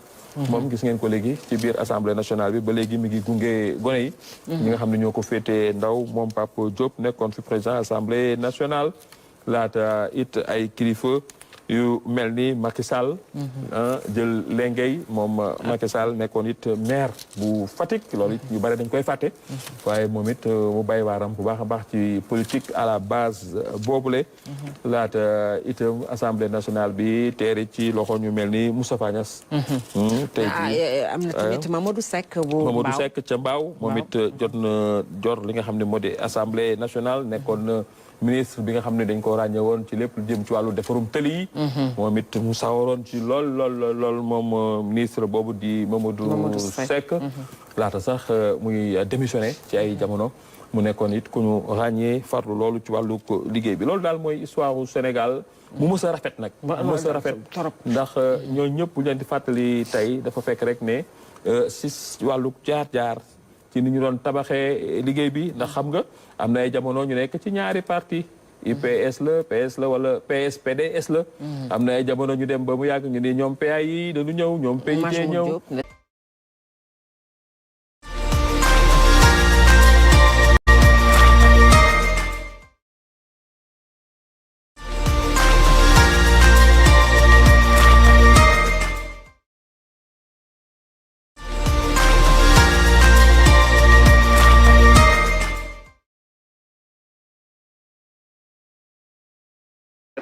moom gis ngeen ko léegi ci biir assemblée nationale bi ba léegi mi ngi gunge gone yi. ñi nga xam ne ñoo ko féetee ndaw moom Papa Diop nekkoon fi président assemblée nationale. laata it ay kilifa yu mel ni Macky Sall. jël léegi moom Macky Sall nekkoon it maire bu Fatick loolu it ñu bare dañ koy fàtte. waaye moom it mu bay waaram bu baax a baax ci politique à la base boobule. laata itam assemblée nationale bi teeri ci loxo ñu mel ni Moustapha Niasse. tey jii am na tamit Mamadou Seck bu Mbao Mamadou Seck ca Mbao moom it jot na jor li nga xam ne moo di assemblée nationale nekkoon na ministre bi nga xam ne dañ ko ràññe woon ci lépp lu jëm ci wàllu defarum tëli yi. moom it mu sawaroon ci lool moom ministre boobu di Mamadou Seck. laata sax muy démissionné ci ay jamono mu nekkoon it ku ñu ràññee farlu loolu ci wàllu liggéey bi loolu daal mooy histoire u Sénégal mu mës a rafet nag. mu mës a rafet ndax ñooñu ñëpp bu ñu leen di fàttali tey dafa fekk rek ne si wàllu jaar-jaar ci ni ñu doon tabaxee liggéey bi ndax xam nga am na ay jamono ñu nekk ci ñaari parti UPS la PS la wala PS PDS la. am na ay jamono ñu dem ba mu yàgg ñu ni ñoom PAI yi dañu ñëw ñoom PIT ñëw.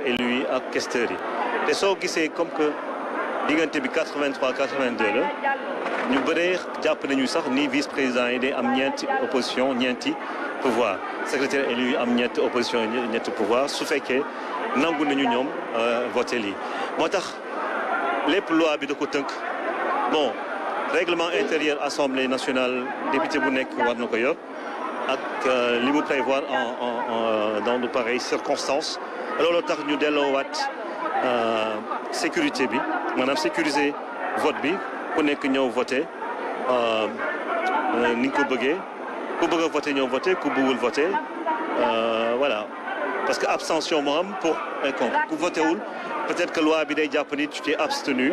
et lui ak questeur yi te soo gisee comme que diggante bi 83 82 la ñu bëree jàpp nañu sax ni vice président yi day am ñeenti opposition ñeenti pouvoir secrétaire élu yi am ñeenti opposition ñeenti pouvoir su fekkee nangu nañu ñoom voté lii moo tax lépp loi bi da ko tënk bon règlement intérieur assemblée nationale député bu nekk war na ko yor ak li mu prévoir dans de pareilles circonstances loolu tax ñu delloowaat sécurité bi maanaam sécuriser vote bi ku nekk ñëw voté ni nga ko bëggee ku bëgg a voté ñëw voté ku bëggul voté voilà parce que abstention moo am pour et contre ku voté wul peut-être que loi bi day jàpp ni tu t'es abstenu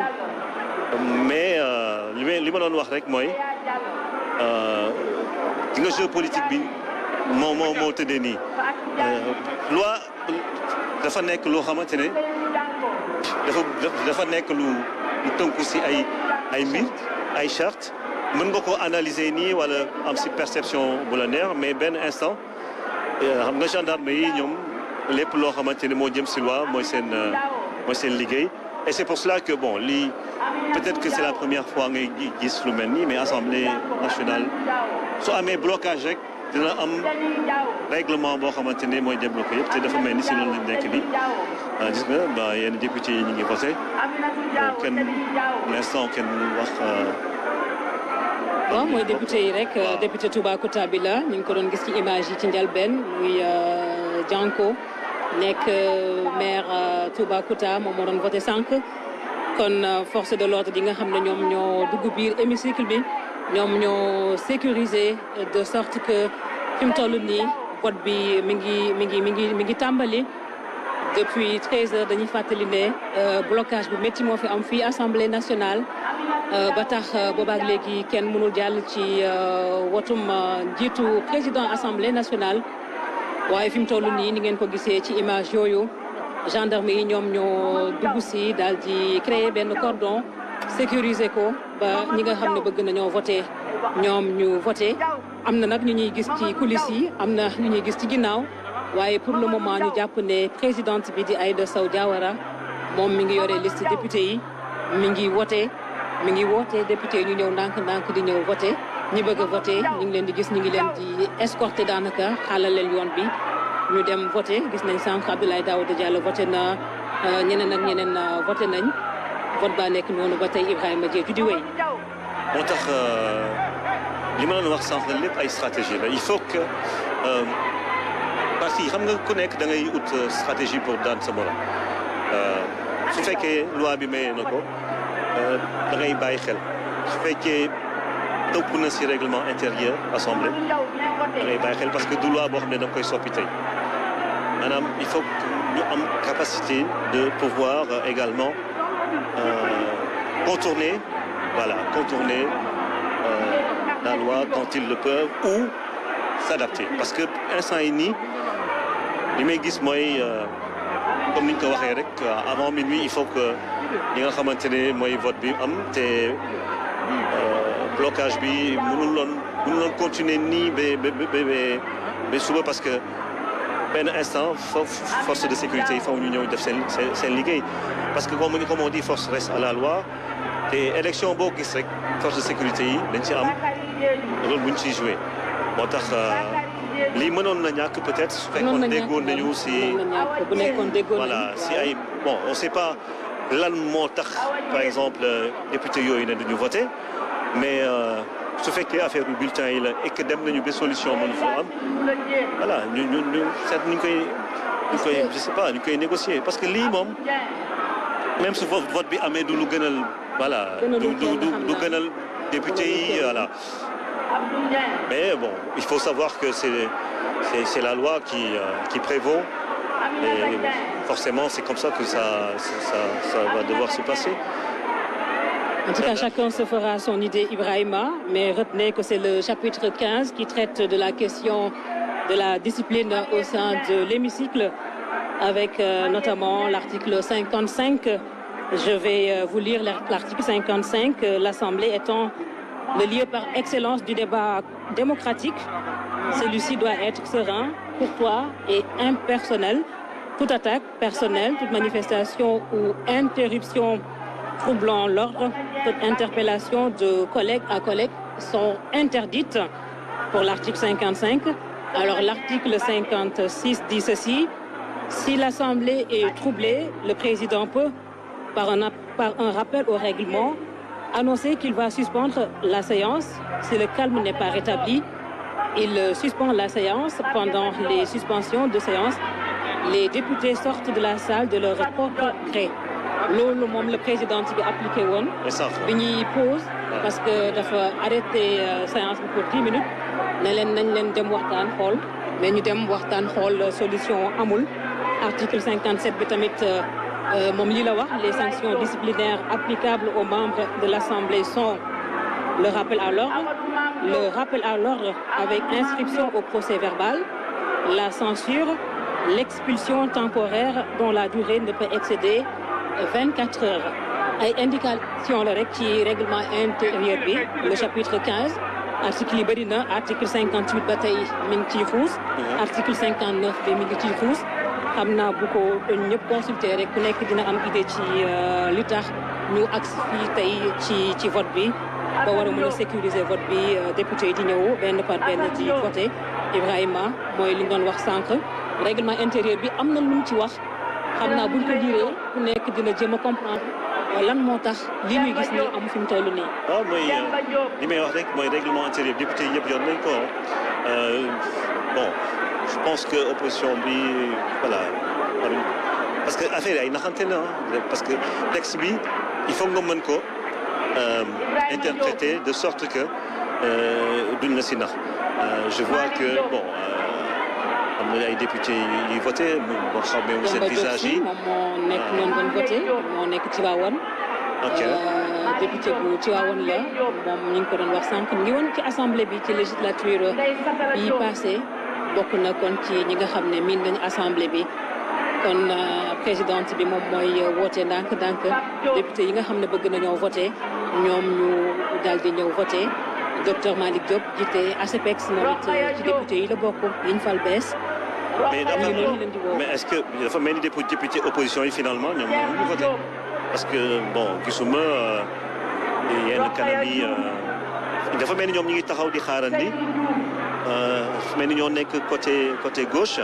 mais li ma doon wax rek mooy di nga jeu politique bi moo tëddee nii loi dafa nekk loo xamante ne dafa nekk lu tënku si ay mbir ay charte mën nga ko analyser nii wala am si perception bu la neex mais benn instant xam nga gendarme yi ñoom lépp loo xamante ne moo jëm si loi mooy seen liggéey et c'est pour cela que bon lii peut-être que c'est la première fois ngay gis lu mel nii mais Assemblée nationale soo amee blocage rek dina am règlement boo xamante ne mooy débloqué yëpp te dafa mel ni si loolu lañ nekk nii gis nga ba yenn député yi ñu ngi voté kenn pour l'instant kenn mënul wax. waaw mooy député yi rek député Toubacouta bi la ñu ngi ko doon gis ci image yi ci njëlbeen muy Dianko nekk maire Toubacouta moom moo doon voté sànq kon force de l'ordre yi nga xam ne ñoom ñoo dugg biir hémicycle bi. ñoom ñoo sécurisé de sorte que fi mu toll nii vote bi mi ngi tàmbali depuis 13 heures dañuy fàttali ne blocage bu métti moo fi am fii assemblée nationale ba tax boobaak léegi kenn mënul jàll ci wotum njiitu président assemblée nationale waaye fi mu toll nii ni ngeen ko gisee ci image yooyu gendarme yi ñoom ñoo dugg si daal di créer benn cordon sécuriser ko ba ñi nga xam ne bëgg nañoo voté ñoom ñu voté am na nag ñu ñuy gis ci coulisses yi am na ñu ñuy gis ci ginnaaw waaye pour le moment ñu jàpp ne présidente bi di Aïda Sow Diawara moom mi ngi yore liste député yi mi ngi woote député yi ñu ñëw ndànk di ñëw voté ñi bëgg a voté ñu ngi leen di gis ñu ngi leen di escorté daanaka xaalal leen yoon bi ñu dem voté gis nañ sànq Abdoulaye Daouda Diallo voté na ñeneen ak ñeneen voté nañ vote ba nekk noonu ba tey Ibrahima Diédhiou di wéy. moo tax li ma doon wax sànq lépp ay stratégie la il faut que parce que xam nga ku nekk da ngay ut stratégie pour daan sa morom su fekkee loi bi maye na ko da ngay bàyyi xel su fekkee tënk na si règlement intérieur assemblée da ngay bàyyi xel parce que du loi boo xam ne da nga koy soppi tey maanaam il faut ñu am capacité de pouvoir également contourner la loi quand ils le peuvent ou s'adapter parce que instant yi nii li may gis mooy comme ni ñu ko waxee rek avant minuit il faut que li nga xamante ne mooy vote bi am te blocage bi mënul loon continuer nii ba suba parce que benn instant force de sécurité il faut ñu ñëw def seen liggéey parce que comme on dit force reste à la loi te élection boo gis rek force de sécurité yi dañ ci am rôle bu ñu ciy joué moo tax lii mënoon na ñàkk peut-être su fekkoon déggoon nañu si voilà si ay bon on sait pas lan moo tax par exemple député yooyu ne duñu voté mais su fekkee affaire bu bulletin yi la et que dem nañu ba solution mënu fa am voilà ñu seet ñu koy je sais pas ñu koy négocier parce que lii moom même su vote bi amee du lu gënal voilà du gënal député yi voilà mais bon il faut savoir que c'est la loi qui prévaut et forcément c'est comme ça que ça va devoir se passer. En tout cas, chacun se fera son idée, Ibrahima, mais retenez que c'est le chapitre 15 qui traite de la question de la discipline au sein de l'hémicycle, avec notamment l'article 55. Je vais vous lire l'article 55, l'Assemblée étant le lieu par excellence du débat démocratique. Celui-ci doit être serein, courtois et impersonnel. Toute attaque personnelle, toute manifestation ou interruption troublant l'ordre, toute interpellation de collègue à collègue sont interdites pour l'article 55. Alors l'article 56 dit ceci: si l'Assemblée est troublée, le président peut, par un rappel au règlement, annoncer qu'il va suspendre la séance. Si le calme n'est pas rétabli, il suspend la séance. Pendant les suspensions de séance, les députés sortent de la salle de leur propre gré. loolu moom le président bi appliqué woon bi ñuy pause parce que dafa arrêté séance bi pour 10 minutes ne leen nañ leen dem waxtaan xool mais ñu dem waxtaan xool solution amul. Article 57 bi tamit moom lii la wax: les sanctions disciplinaires applicables aux membres de l'Assemblée sont le rappel à l'ordre avec inscription au procès verbal, la censure, l'expulsion temporaire dont la durée ne peut excéder 24 heures. ay indication la rek ci règlement intérieur bi le chapitre 15 article yi bëri na. article 58 ba tey mi ngi ciy xuus. article 59 bi mi ngi ciy xuus. xam naa bu ko ñëpp consulter rek ku nekk dina am idée ci li tax ñu agsi fii tey ci vote bi ba war a mën a sécuriser vote bi député yi di ñëw benn par benn ci voté. Ibrahima mooy li ñu doon wax sànq règlement intérieur bi am na lu mu ci wax. xam naa buñ ko diiree ku nekk dina jéem a comprendre lan moo tax lii ñuy gis nii amu fi mu toll nii. waaw mooy li may wax rek mooy règlement intérieur député yi yëpp yor nañ ko bon je pense que opposition bi voilà parce que affaire yi ay naxante la parce que texte bi il faut nga mën ko interpréter de sorte que duñ la si nax je vois que bon. am na ay député yi voté boo xamee wu seen visage yi moom moo nekk noonu doon voté moo nekk Tivaouane. ok député bu Tivaouane la moom ñu ngi ko doon wax sànq ngi woon ci assemblée bi ci législature yi passé bokk na kon ci ñi nga xam ne miin nañu assemblée bi kon présidente bi moom mooy woote ndànk-ndànk député yi nga xam ne bëgg nañoo voté ñoom ñu daal di ñëw voté. Docteur Malick Diop jiite ASEPEX moom it ci député yi la bokk yi ñu fal bees. mais est-ce que dafa mel ni député opposition yi finalement ñoom ñu voté parce que bon gisuma yenn kanam yi dafa mel ni ñoom ñu ngi taxaw di xaarandi mel ni ñoo nekk côté gauche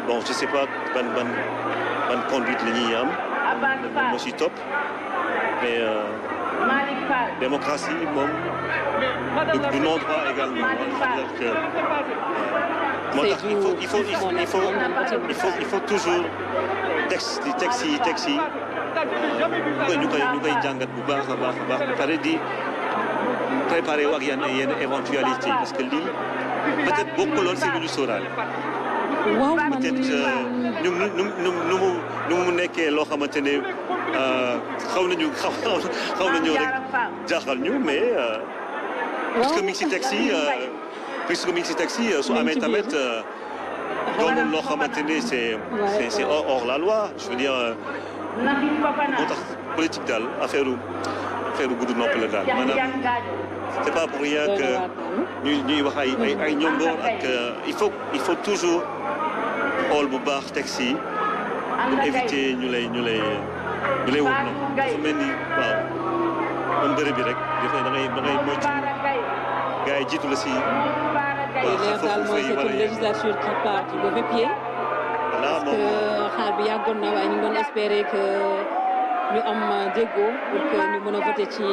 bon je sais pas ban conduite la ñuy am moo si topp mais démocratie moom du non droit également c'est-à-dire que moo tax il faut toujours texte yi ñu koy jàngat bu baax a baax ba pare di préparer ak yenn éventualité parce que lii peut-être bokkuloon si lu ñu sóoraale. waaw man peut-être nu mu nekkee loo xamante ne xaw nañu rek jaaxal ñu mais. puisque mi ngi si taxi su amee tamit doonul loo xamante ne c'est hors la loi je veux dire moo tax politique daal affaire gudd nopp la daal maanaam c'est pas pour rien que ñuy wax ay ñomboor ak il faut toujours xool bu baax taxi pour éviter ñu lay wut noonu dafa mel ni waaw am bëre bi rek dafay da ngay moytu gars yi jiitu la si. waaw c'est une législature qui part du mauvais pied. parce que xaar bi yàggoon na waaye ñu doon espérer que ñu am déggoo pour que ñu mën a voter ci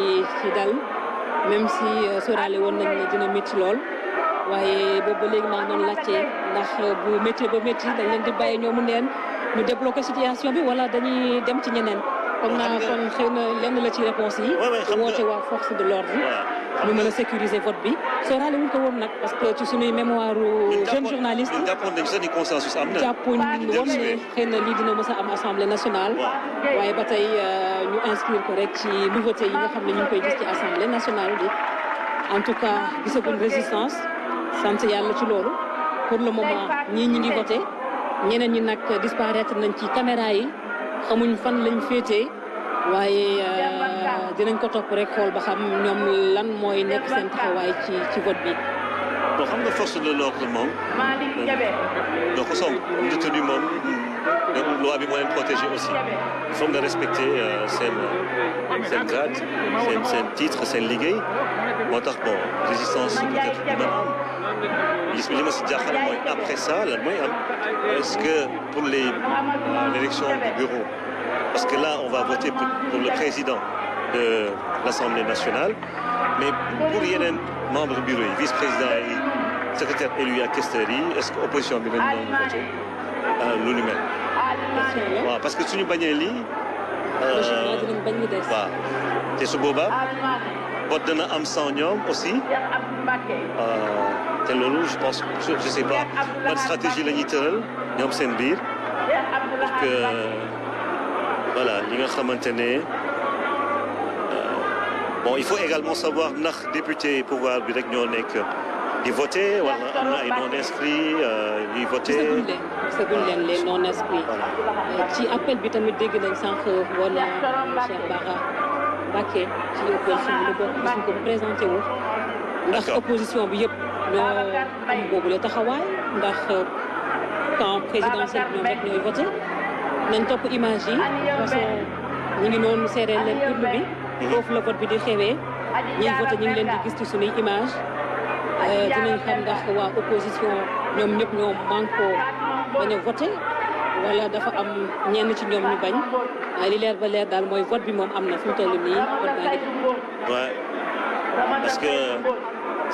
dal même si sóoraale woon nañ ne dina métti lool waaye boobu ba léegi maa ngi doon laajte ndax bu métti ba métti dañ leen di bàyyi ñoomu neen ñu débloquer situation bi wala dañuy dem ci ñeneen. kon xëy na lenn la ci réponse yi. woote waa force de l'ordre ñu mën a sécuriser vote bi sóoraale wuñ ko woon nag parce que ci suñuy mémoire jeune journaliste jàppoon nañu sax ni consensus am na. jàppuñ woon ne xëy na lii dina mës a am assemblée nationale. waaye ba tey ñu inscrire ko rek ci nouveauté yi nga xam ne ñu ngi koy gis ci assemblée nationale bi en tout cas gisaguñ résistance sant yàlla ci loolu pour le moment ñii ñi ngi voté ñeneen ñi nag disparaître nañ ci caméra yi xamuñ fan lañ féetee waaye dinañ ko topp rek xool ba xam ñoom lan mooy nekk seen taxawaay ci vote bi. bon xam nga force de l'ordre moom donc soo détenu moom loi bi moo leen protéger aussi il faut nga respecter seen grade seen titre seen liggéey moo tax bon résistance peut-être du mën am li ma si jaaxal mooy après ça lan mooy am est-ce que pour l'élection du bureau parce que là on va voter pour le président de l'Assemblée nationale mais pour yeneen membre bureau yi vice-président yi secrétaire élu ak questeurs yi est-ce que opposition bi dañu doon voté lu ni mel waaw parce que suñu bañee lii waaw te su boobaa vote dana am sans ñoom aussi te loolu je pense je sais pas ban stratégie la ñuy tëral ñoom seen biir pour que voilà li nga xamante ne bon il faut également savoir ndax député pouvoir bi rek ñoo nekk di voter wala am na ay non-inscrits yuy voter. gisaguñ leen les non-inscrits. ci appel bi tamit dégg nañ sànq wala Cheikh Bara Mbacké ci opposition bi la bokk gis nga ko présenté wu. ndax opposition bi yëpp ñoo am boobu la taxawaay ndax camp présidentiel bi ñoom rek ñooy voter nañ topp image yi façon ñu ngi noonu seeree leen urne bi. foofu la vote bi di xewee ñiy voté ñu ngi leen di gis ci suñuy image dinañ xam ndax waa opposition ñoom ñëpp ñoo manko bañ a voté wala dafa am ñenn ci ñoom ñu bañ li leer ba leer daal mooy vote bi moom am na fi mu toll nii vote baa ngi ouais parce que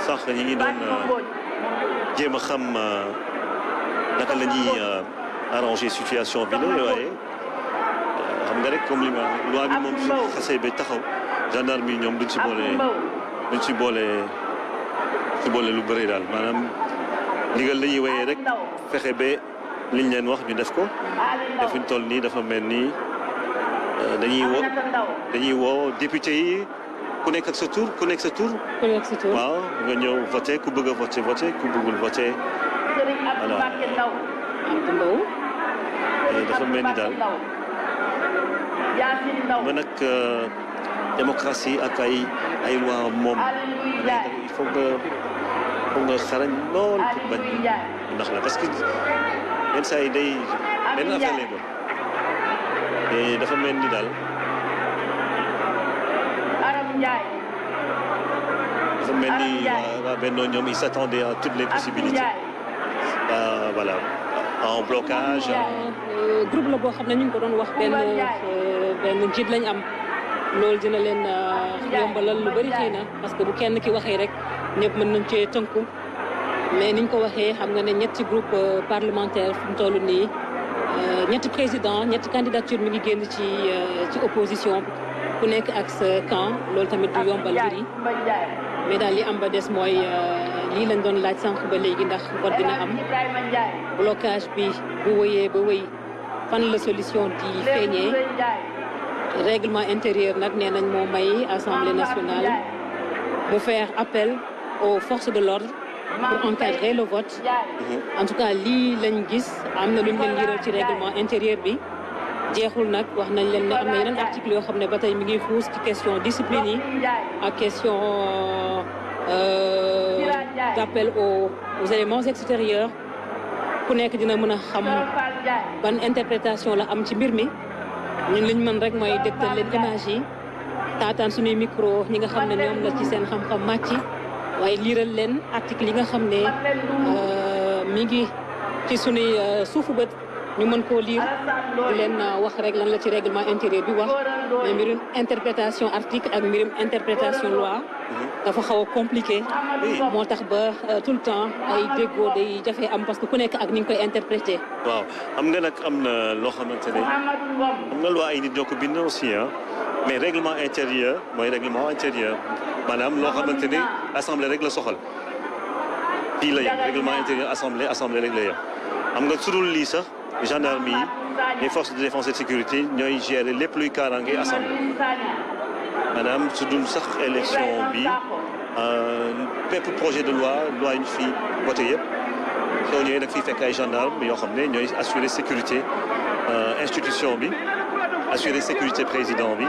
sax ñi ngi doon jéem a xam naka la ñuy arranger situation bi la waaye xam nga rek comme li ma loi bi moom su xasee ba taxaw gendarme yi ñoom duñ ci boole lu bëri daal maanaam ndigal la ñuy wéyee rek fexe ba liñ leen wax ñu def ko te fi ñu toll nii dafa mel ni dañuy woo député yi ku nekk ak sa tour waaw nga ñëw voté ku bëgg a voté ku bëggul voté voilà dafa mel ni daal mais nag démocratie ak ay loi moom il faut nga xarañ lool pour bañ ndax la parce que yenn saa yi day benn affaire lay doon et dafa mel ni daal dafa mel ni waa Benno ñoom ils s'attendaient à toutes les possibilités voilà en blocage. groupe la boo xam ne ñu ngi ko doon wax benn njiit lañ am loolu dina leen yombalal lu bëri xëy na parce que bu kenn ki waxee rek ñëpp mën nañ cee tënku mais niñ ko waxee xam nga ne ñetti groupe parlementaire fi mu toll nii ñetti président ñetti candidature mi ngi génn ci opposition ku nekk ak sa camp loolu tamit du yombal mbir yi mais daal li am ba des mooy lii lañ doon laaj sànq ba léegi ndax vote dina am blocage bi bu wëyee ba wëy fan la solution di feeñee règlement intérieur nag nee nañ moo may Assemblée nationale mu faire appel aux forces de l'ordre pour encadrer le vote en tout cas lii lañ gis am na lu ñu leen liiral ci règlement intérieur bi jeexul nag wax nañ leen ne am na yeneen article yoo xam ne ba tey mi ngi xuus ci question discipline yi ak question d'appel aux éléments extérieurs ku nekk dina mën a xam ban interprétation la am ci mbir mi ñun liñ mën rek mooy dégtal leen image yi taataan suñuy micro ñi nga xam ne ñoom la ci seen xam-xam màcc waaye liiral leen article yi nga xam ne mi ngi ci suñuy suufu bët ñu mën koo lire di leen wax rek lan la ci règlement intérieur bi wax mais mbirum interprétation article ak mbirum interprétation loi dafa xaw a compliqué moo tax ba tout le temps ay déggoo day jafe am parce que ku nekk ak ni nga koy interprété. waaw am nga nag am na loo xamante ne am na loi ay nit ñoo ko bind aussi mais règlement intérieur mooy règlement intérieur maanaam loo xamante ne assemblée rek la soxal fii la yem règlement intérieur assemblée rek la yem am nga sudul lii sax gendarmerie yi les forces de défense et de sécurité ñooy gérer lépp luy kaaraange assemblée maanaam sudul sax élection bi bépp projet de loi yu ñu fi voté yëpp soo ñëwee nag fii fekk ay gendarme yoo xam ne ñooy assurer sécurité institution bi assurer sécurité président bi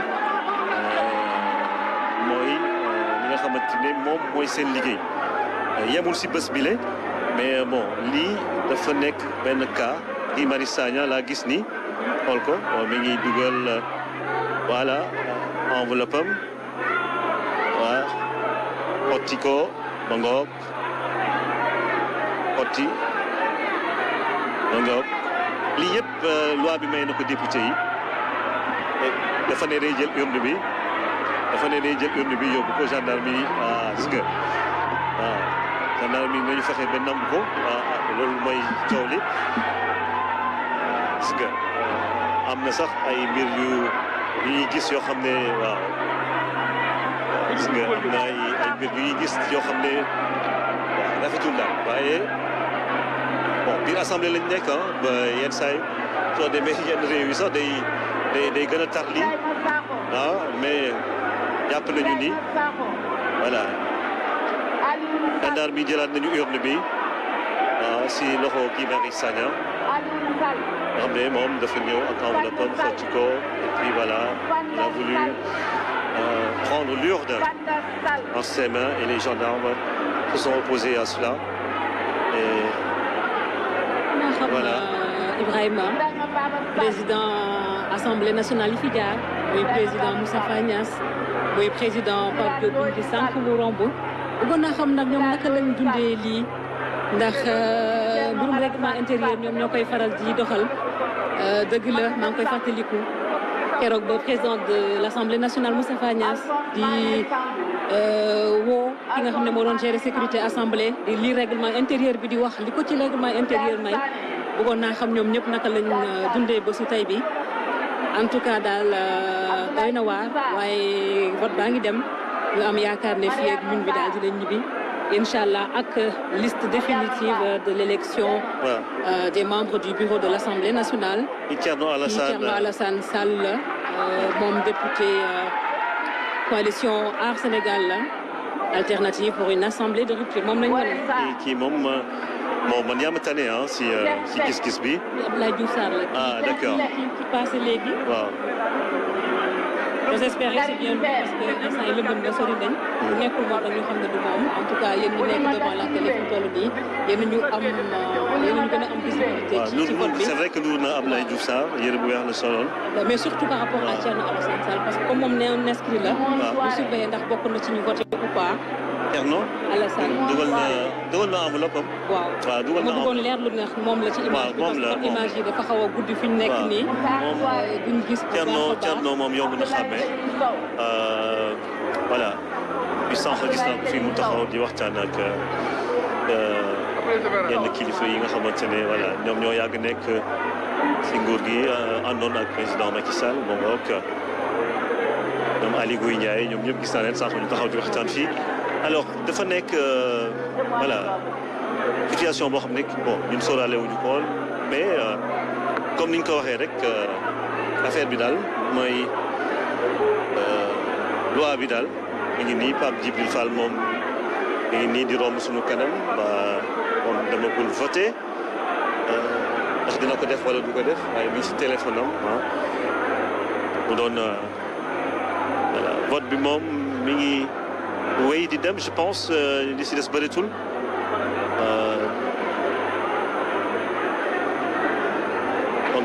mooy li nga xamante ne moom mooy seen liggéey yemul si bés bile mais bon lii dafa nekk benn cas Guy Marius Sagna laa gis ni xool ko mi ngi dugal voilà enveloppe am waaw xotti ko ba ngoog xotti ba ngoog lii yëpp loi bi may na ko député yi dafa ne day jël urne bi yóbbu ko gendarmerie gis nga waaw gendarmerie nañu fexe ba nangu ko loolu mooy coow li gis nga am na sax ay mbir yu ñuy gis yoo xam ne waaw gis nga am na ay mbir yu ñuy gis yoo xam ne waaw rafetul daal waaye bon biir assemblée lañ nekk ba yenn saa yi soo demee yenn réew yi sax day gën a tar lii mais jàpp nañu ni voilà gendarme bi jëlaat nañu urne bi si loxo Guy Marius Sagna nga xam ne moom dafa ñëw ak enveloppe am xëcc ko et puis voilà il a voulu prendre l'urne en ses mains et les gendarmes se sont opposés à cela et voilà. Ibrahima président assemblée nationale yi fi jaar muy président Moustapha Niasse muy président Pape Diop di sànq bu romb bëggoon naa xam nag ñoom naka lañ dundee lii ndax mbirum règlement intérieur ñoom ñoo koy faral di doxal dëgg la maa ngi koy fàttaliku keroog ba président de l'Assemblée nationale Moustapha Niasse di woo ki nga xam ne moo doon gérer sécurité assemblée di lii règlement intérieur bi di wax li ko ci règlement intérieur may bëggoon naa xam ñoom ñëpp naka lañ dundee ba su tey bi en tout cas daal doy na waar waaye vote baa ngi dem ñu am yaakaar ne fii ak ñun bi daal dinañ ñibbi incha allah ak liste définitive de l'élection des membres du bureau de l'Assemblée nationale. Thierno Alassane Sall moom député coalition Aar Sénégal la alternative pour une assemblée de rupture moom lañ wane. kii moom man yaa ma tane si gis-gis bi. Abdoulaye Diouf Sarr la. d'accord qui passé léegi. waaw. j'espère que c'est bien parce que instant yi lëndëm na sori nañ. bu nekkul moo tax ñu xam ne du moom en tout cas yéen ñu nekk devant la télé fi mu toll nii yéen ñu am yéen ñu gën a am visibilité. ci vote bi c'est vrai que nous na Abdoulaye Diouf Sarr yére bu weex la soloon. mais surtout par rapport à Thierno Alassane Sall parce que comme moom nee inscrit la. waaw ñu surveiller ndax bokk na ci ñu voté ou pas. Thierno Alassane dugal na enveloppe am. waaw dugal na ma bëggoon leerlu ne moom la ci image bi parce que image yi dafa xaw a guddi fi ñu nekk nii. duñ gis bu baax a baax Thierno moom yomb na xàmmee voilà bi sànq gis naa ko fii mu taxaw di waxtaan ak yenn kilifa yi nga xamante ne voilà ñoom ñoo yàgg nekk si nguur gi àndoon ak président Macky Sall moom ak ñoom Aly Ngouille Ndiaye ñoom ñëpp gis naa leen sànq ñu taxaw di waxtaan fii alors dafa nekk voilà situation boo xam ne bon ñun sóoraale wuñu ko woon mais comme ni ñu ko waxee rek affaire bi daal mooy loi bi daal mi ngi nii Pape Djibril Fall moom mi ngi nii di romb suñu kanam ba moom demagul voté ndax dina ko def wala du ko def waaye mi ngi si téléphone am mu doon voilà vote bi moom mi ngi wéy di dem je pense li si des bëreetul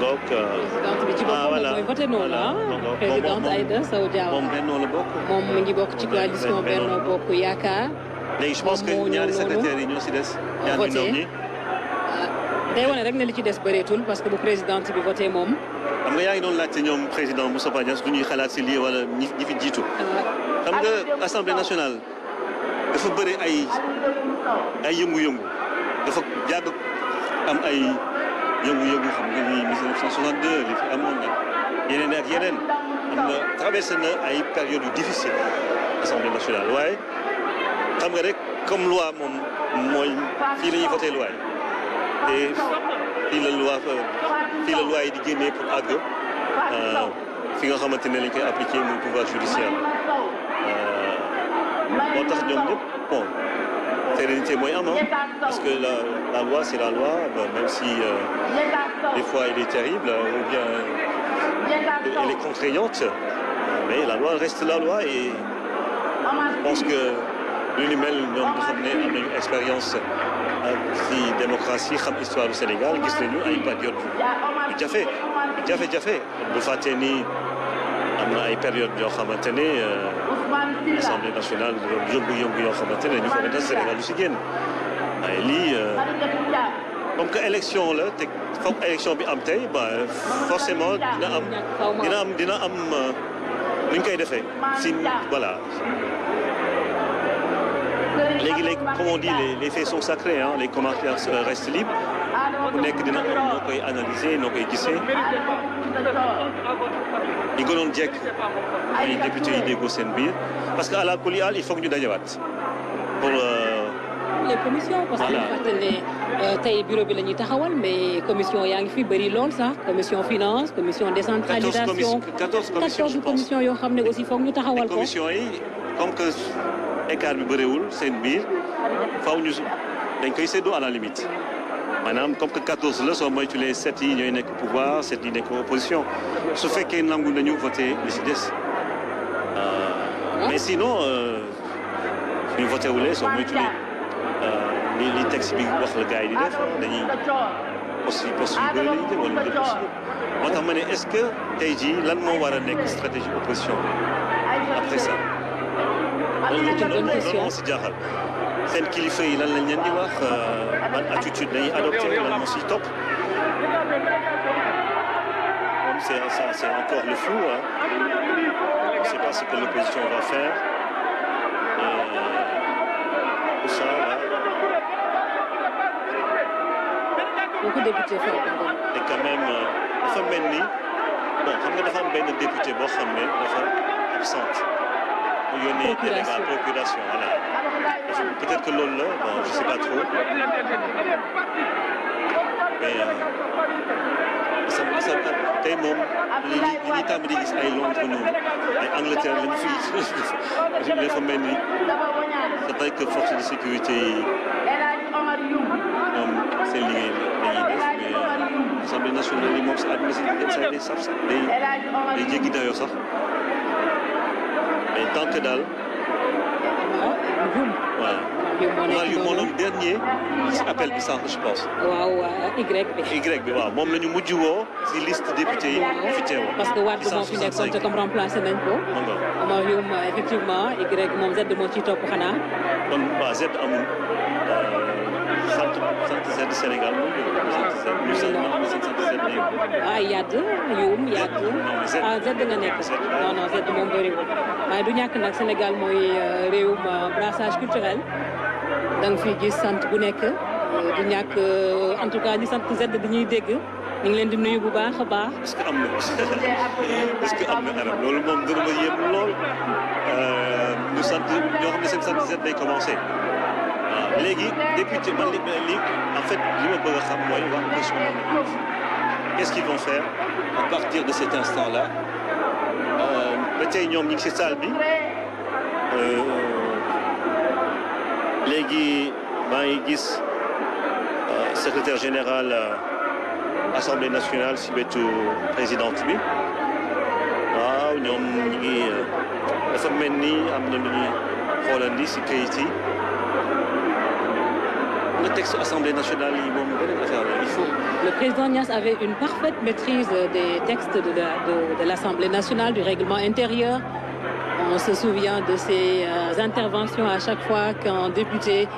donc présidente bi ci boppam moom mooy voté noonu la présidente Aïda Sow Diawara moom Benno la bokk. moom mi ngi bokk ci coalition Benno Bokk Yaakaar. léegi je pense que ñaari secrétaires yi ñoo si des. ñaar ñu ñoom ñi. day wane rek ne li ci des bëreetul parce que bu présidente bi voté moom. xam nga yaa ngi doon laajte ñoom président Moustapha Niasse du ñuy xalaat si lii wala ñi fi jiitu. xam nga assemblée nationale dafa bëri ay yëngu-yëngu dafa yàgg am ay yëngu-yëngu xam nga ni 1962 li fi amoon nag yeneen ak yeneen am na traversé na ay périodes yu difficile assemblée nationale waaye xam nga rek comme loi moom mooy fii la ñuy voté loi yi te fii la loi yi di génnee pour àgg fi nga xamante ne lañ koy appliqué muy pouvoir judiciaire moo tax ñoom ñëpp bon sérénité mooy am parce que la loi c'est la loi même si des fois elle est terrible ou bien elle est contraignante mais la loi reste la loi et je pense que lu ni mel ñoom nga xam ne am nañu expérience ci démocratie xam histoire du Sénégal gis nañu ay période yu jafe-jafe bu fàttee ni am na ay période yoo xamante ne Assemblée nationale yëngu-yëngu yoo xamante ne ñu foog ne Sénégal lu si génn waaye lii comme que élection la te foog élection bi am tey ba forcément dina am nu ñu koy defee si voilà léegi comme on dit les faits sont sacrés les commentaires restent libres ku nekk dina am noo koy analyser noo koy gisee li gënoon jekk ay député yi déggoo seen biir parce que à la kuliyal il faut que ñu dajawaat pour les commissions parce que fàtte ne tey bureau bi la ñuy taxawal mais commission yaa ngi fi bëri lool sax commission finance commission décentralisation 14 commissions yoo xam ne aussi foog ñu taxawal ko commission yi comme que écart bi bëriwul seen biir faaw ñu dañ koy séddoo à la limite maanaam comme que 14 la soo moytuwulee 7 yi ñooy nekk pouvoir 7 yi nekk opposition su fekkee nangu nañu voté li si des mais sinon ñu voté wulee soo moytuwulee li texte bi wax la gars yi di def dañuy poste yu bëri la ñuy jël wala ñu def moo tax ma ne est-ce que tey jii lan moo war a nekk stratégie opposition après ça. loolu moo si jaaxal seen kilifa yi lan lañ leen di wax ban attitude dañuy adopté lan moo siy topp moom c'est encore le flou on ne sait pas ce que l'opposition va faire tout ça là. beaucoup de députés et quand même dafa mel ni bon xam nga dafa am benn député boo xam ne dafa absente. mu yónnee délégué procuration voilà peut-être que loolu la bon je sais pas trop mais tey moom li ñuy tàmm di gis ay Londres noonu ay Angleterre lañu fi dafa mel ni c'est vrai que force de sécurité yi ñoom seen liggéey dañuy def mais Assemblée nationale yi moom sa administration saa day saf sax day jéggi dayoo sax. mais tant que daal. waaw. yu moo doon dernier ci appel bi sànq je pense. waaw Y bi. waaw moom la ñu mujj woo ci liste député yi fi teewoo. parce que Wade moo fi nekkoon te comme remplacé nañ ko. Omar Youm effectivement Y moom Z moo ciy topp xanaa. kon waa Z amul sant Z Sénégal moom sant Z Yad Youm Yad Z nga nekk non Z moom bëriwul waaye du ñàkk nag Sénégal mooy réewum brassage culturel da nga fi gis sant bu nekk du ñàkk en tout cas ñi sant Z bi ñuy dégg ñu ngi leen di nuyu bu baax a baax. est-ce que am na est-ce que am na anam loolu moom dina ma yéem lool ñu sant ñoo xam ne seen sant set day commencé waaw léegi député man li en fait li ma bëgg a xam mooy waa opposition qu'est-ce qu'ils vont faire à partir de cet instant-là ba tey ñoom ñu ngi ci salle bi léegi maa ngi gis secrétaire général Assemblée nationale si wetu présidente bi waaw ñoom ñu ngi dafa mel ni am na lu ñuy xoolandi si kayit yi le texte Assemblée nationale yi moom beneen affaire la il faut. Le président Niass avait une parfaite maîtrise des textes de l'Assemblée nationale, du règlement intérieur. On se souvient de ses interventions à chaque fois qu'un député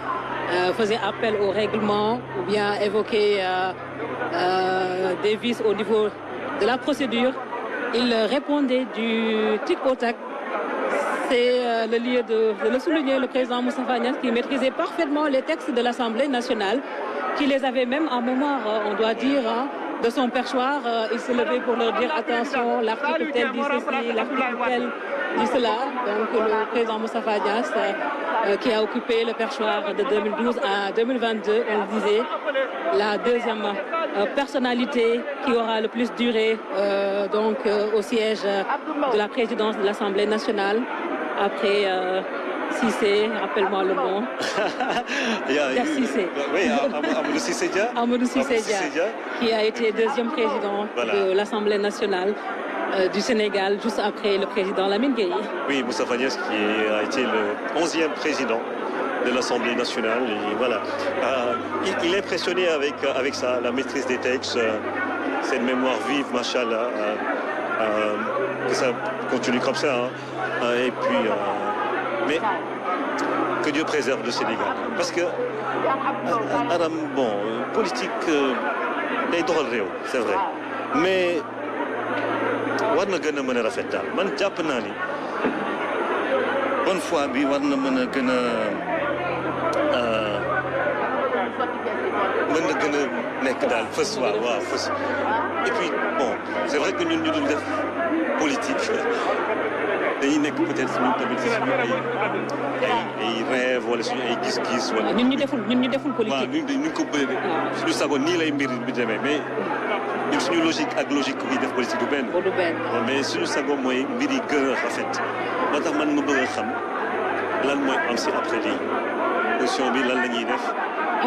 faisait appel au règlement ou bien évoquait des vices au niveau de la procédure. Il répondait du tic au tac. C'est le lieu de le souligner, le président Moustapha Niasse, qui maîtrisait parfaitement les textes de l'Assemblée nationale, qui les avait même en mémoire, on doit dire, de son perchoir. Il se levait pour leur dire attention, l'article tel dit ceci, l'article tel dit cela. Donc le président Moustapha Niasse, qui a occupé le perchoir de 2012 à 2022, on le disait, la deuxième personnalité qui aura le plus duré au siège de la présidence de l'Assemblée nationale. Après Cissé, rappelle-moi le nom. Cissé. Oui, Amadou Cissé Dia. Amadou Cissé Dia, qui a été deuxième président de l'Assemblée nationale du Sénégal, juste après le président Lamine Gueye. Oui, Moustapha Niasse, qui a été le 11e président de l'Assemblée nationale. Et voilà. Il est impressionné avec ça, la maîtrise des textes, cette mémoire vive, machallah. Que ça continue comme ça. Et puis, mais que Dieu préserve le Sénégal. Parce que, Adam, bon, politique, day doxal réew, c'est vrai. Mais war na gën a mën a rafet daal man jàpp naa ni bonne foi bi war na mën a gën a nekk daal fës waaw fës. Et puis bon c'est vrai que ñun ñu dul def politique dañuy nekk peut-être suñu tamit si suñu ay rêve wala suñu ay gis-gis wala. ñun ñu deful politique. waaw ñu ko bëri suñu sago nii lay mbir bi demee mais ñun suñu logique ak logique yi def politique du benn. mais suñu sago mooy mbir yi gën a rafet moo tax man ma bëgg a xam lan mooy am si après lii position bi lan la ñuy def.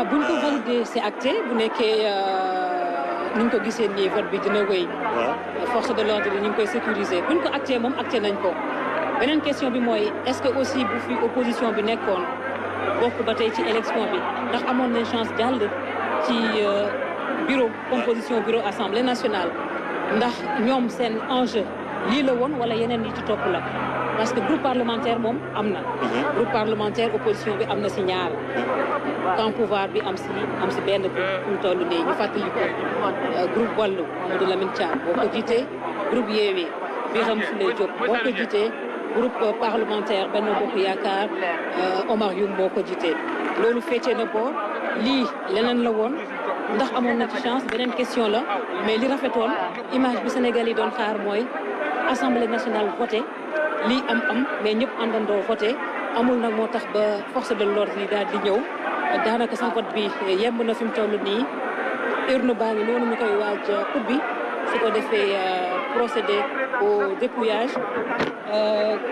bu ñu ko validé c'est acté bu nekkee ni ñu ko gisee nii vote bi dina wéy. force de l'ordre ñu ngi koy sécuriser bu ñu ko acté moom acté nañ ko. beneen question bi mooy est-ce que aussi bu fi opposition bi nekkoon bokk ba tey ci élection bi ndax amoon nañ chance jàll ci bureau composition bureau assemblée nationale ndax ñoom seen enjeu lii la woon wala yeneen yi ci topp la parce que groupe parlementaire moom am na. groupe parlementaire opposition bi am na si ñaar. camp pouvoir bi am si benn groupe fu mu toll nii ñu fàttali ko groupe wàllu Mamadou Lamine Thiam boo ko jiitee groupe Yewwi Birame Souleye Diop boo ko jiitee groupe parlementaire Benno Bokk Yaakaar Omar Youm moo ko jiitee loolu féetee na boor lii leneen la woon ndax amoon na ci chance beneen question la mais li rafetoon image bi Sénégal yi doon xaar mooy assemblée nationale voté lii am mais ñëpp àndandoo voté amul nag moo tax ba force de l'ordre yi daal di ñëw daanaka sa vote bi yemb na fi mu toll nii urne baa ngi noonu ñu koy waaj ubbi su ko defee procéder au dépouillage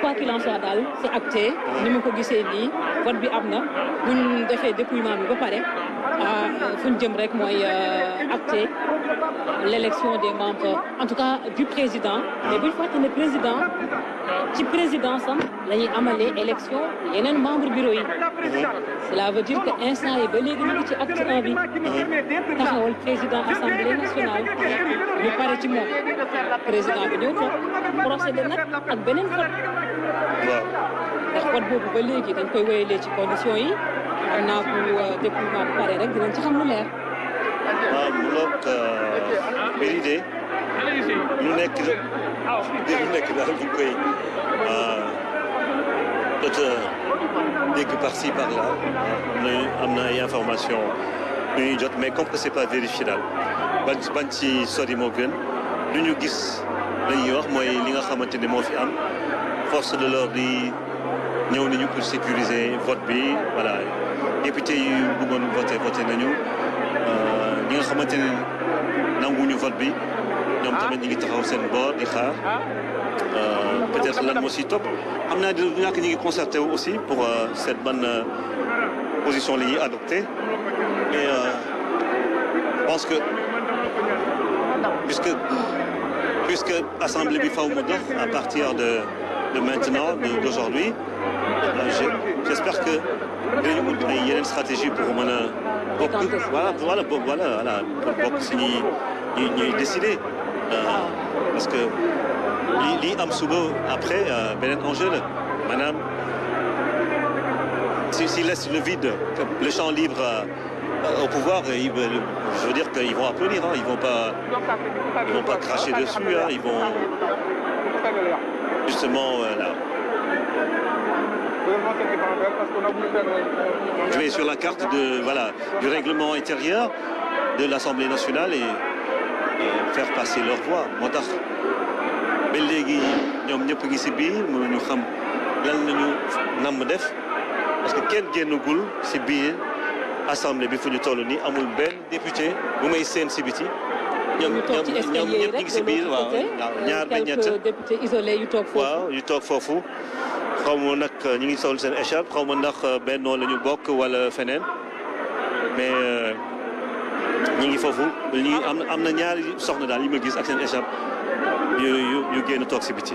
quoi qu'il en soit daal c'est acté ni mu ko gisee nii vote bi am na buñ defee dépouillement bi ba pare fu ñu jëm rek mooy acté l'élection des membres en tout cas du président mais buñ fàtte ne président ci présidence am la ñuy amalee élection yeneen membre bureau yi cela veut dire que instant yi ba léegi ñu ngi ci acte 1 bi taxawal président assemblée nationale ñu pare ci moom président bi ñëw toog procédé nag ak beneen vote ndax vote boobu ba léegi dañ koy wéyalee ci conditions yi xam naa bu dépouillement bi pare rek dinañ ci xam lu leer. waaw mu loog mbiri de lu nekk daal bu koy peut-être dégg par-ci par-là am na ay information yu ñuy jot mais comme que c'est pas vérifié daal bañ ci sori moo gën lu ñu gis la ñuy wax mooy li nga xamante ne moo fi am force de l'ordre yi ñëw nañu pour sécuriser vote bi voilà député yi bëggoon voté nañu ñi nga xamante ne nanguñu vote bi ñoom tamit ñi ngi taxaw seen boor di xaar peut-être lan moo si topp xam naa du ñàkk ñi ngi concerté wu aussi pour cette bonne position la ñuy adopté mais je pense que puisque assemblée bi faw mu dox à partir de maintenant d'aujourd'hui j'espère que dañu ut ay yeneen stratégie pour mën a bokk voilà pour bokk si ñuy décider parce que lii am suba après beneen enjeu la maanaam s'il laisse le vide le champ libre au pouvoir je veux dire qu'ils vont applaudir ils vont pas cracher dessus ils vont justement jouer sur la carte du règlement intérieur de l'Assemblée nationale et faire passer leur voix moo tax ba léegi ñoom ñëpp ngi si biir mënuñu xam lan lañu namm def parce que kenn génnagul si biir assemblée bi fu ñu toll nii amul benn député bu may seen si biti ñoom ñëpp ñu ngi si biir waaw ñaar ba ñett député isolé yu toog foofu waaw yu toog foofu xaw ma nag ñu ngi sol seen écharpe xaw ma ndax bennoo la ñu bokk wala feneen mais ñi ngi foofu ñi am na ñaari soxna daal yi ma gis ak seen écharpe yu génn toog si biti.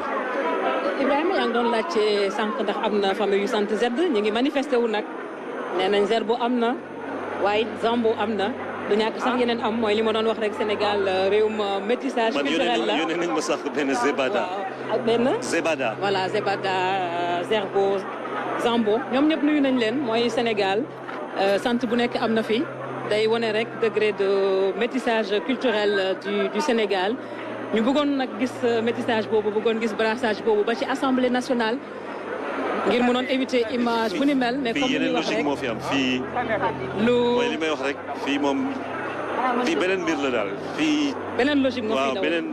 Ibrahima yaa ngi doon laajte sànq ndax am na famille yu sant Z ñu ngi manifesté wu nag nee nañ Zerbo am na waaye Zambo am na du ñàkk sax yeneen am mooy li ma doon wax rek Sénégal réewum métissage culturel la man yónnee nañ ma sax benn Zebada. ak benn Zebada. voilà Zebada Zerbo Zambo ñoom ñëpp nuyu nañ leen mooy Sénégal sant bu nekk am na fi day wone rek degré de métissage culturel du Sénégal. ñu bëggoon nag gis métissage boobu bëggoon gis brassage boobu ba ci assemblée nationale ngir mënoon éviter image bu ni mel. mais comme fii yeneen logique moo fi am fii. mooy li may wax rek fii moom fii beneen mbir la daal fii. beneen logique moo fi waaw beneen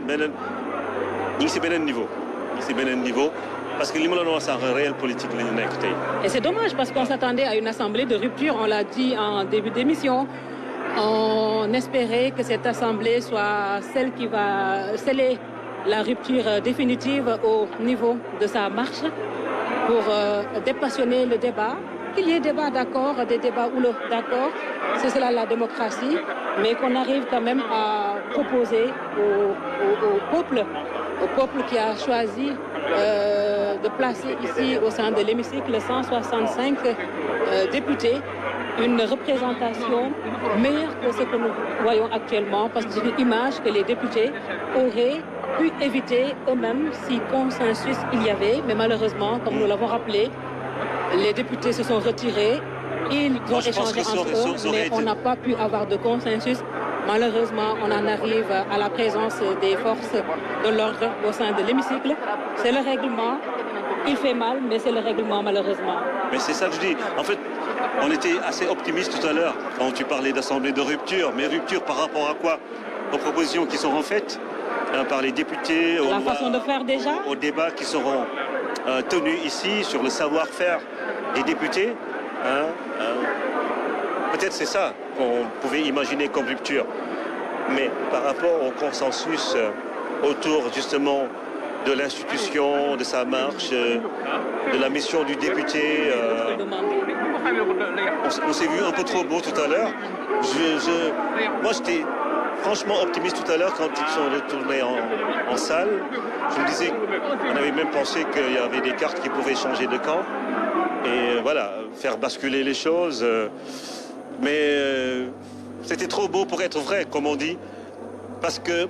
ñi ngi si beneen niveau. ñi ngi si beneen niveau parce que li ma la doon wax sànq réel politique la ñu nekk tey. et c'est dommage parce qu'on s'attendait à une assemblée de rupture on l'a dit en début d'émission. On espérait que cette assemblée soit celle qui va sceller la rupture définitive au niveau de sa marche pour dépassionner le débat. Qu'il y ait débat d'accord, des débats houleux d'accord, c'est cela la démocratie, mais qu'on arrive quand même à proposer au peuple qui a choisi de placer ici au sein de l'hémicycle 165 députés une représentation meilleure que ce que nous voyons actuellement parce que c'est une image que les députés auraient pu éviter eux-mêmes si consensus il y avait. Mais malheureusement, comme nous l'avons rappelé, les députés se sont retirés. Ils ont échangé entre eux, mais on n'a pas pu avoir de consensus. Malheureusement, on en arrive à la présence des forces de l'ordre au sein de l'hémicycle. C'est le règlement. Il fait mal, mais c'est le règlement, malheureusement. Mais c'est ça que je dis. En fait, on était assez optimiste tout à l'heure quand tu parlais d'assemblée de rupture. Mais rupture par rapport à quoi? Aux propositions qui seront faites par les députés. La façon de faire déjà. Aux débats qui seront tenus ici sur le savoir-faire des députés. Peut-être c'est ça qu'on pouvait imaginer comme rupture. Mais par rapport au consensus autour justement de l'institution, de sa marche, de la mission du député. On s'est vu un peu trop beau tout à l'heure. Moi, j'étais franchement optimiste tout à l'heure quand ils sont retournés en salle. Je me disais qu'on avait même pensé qu'il y avait des cartes qui pouvaient changer de camp. Et voilà, faire basculer les choses. Mais c'était trop beau pour être vrai, comme on dit. Parce que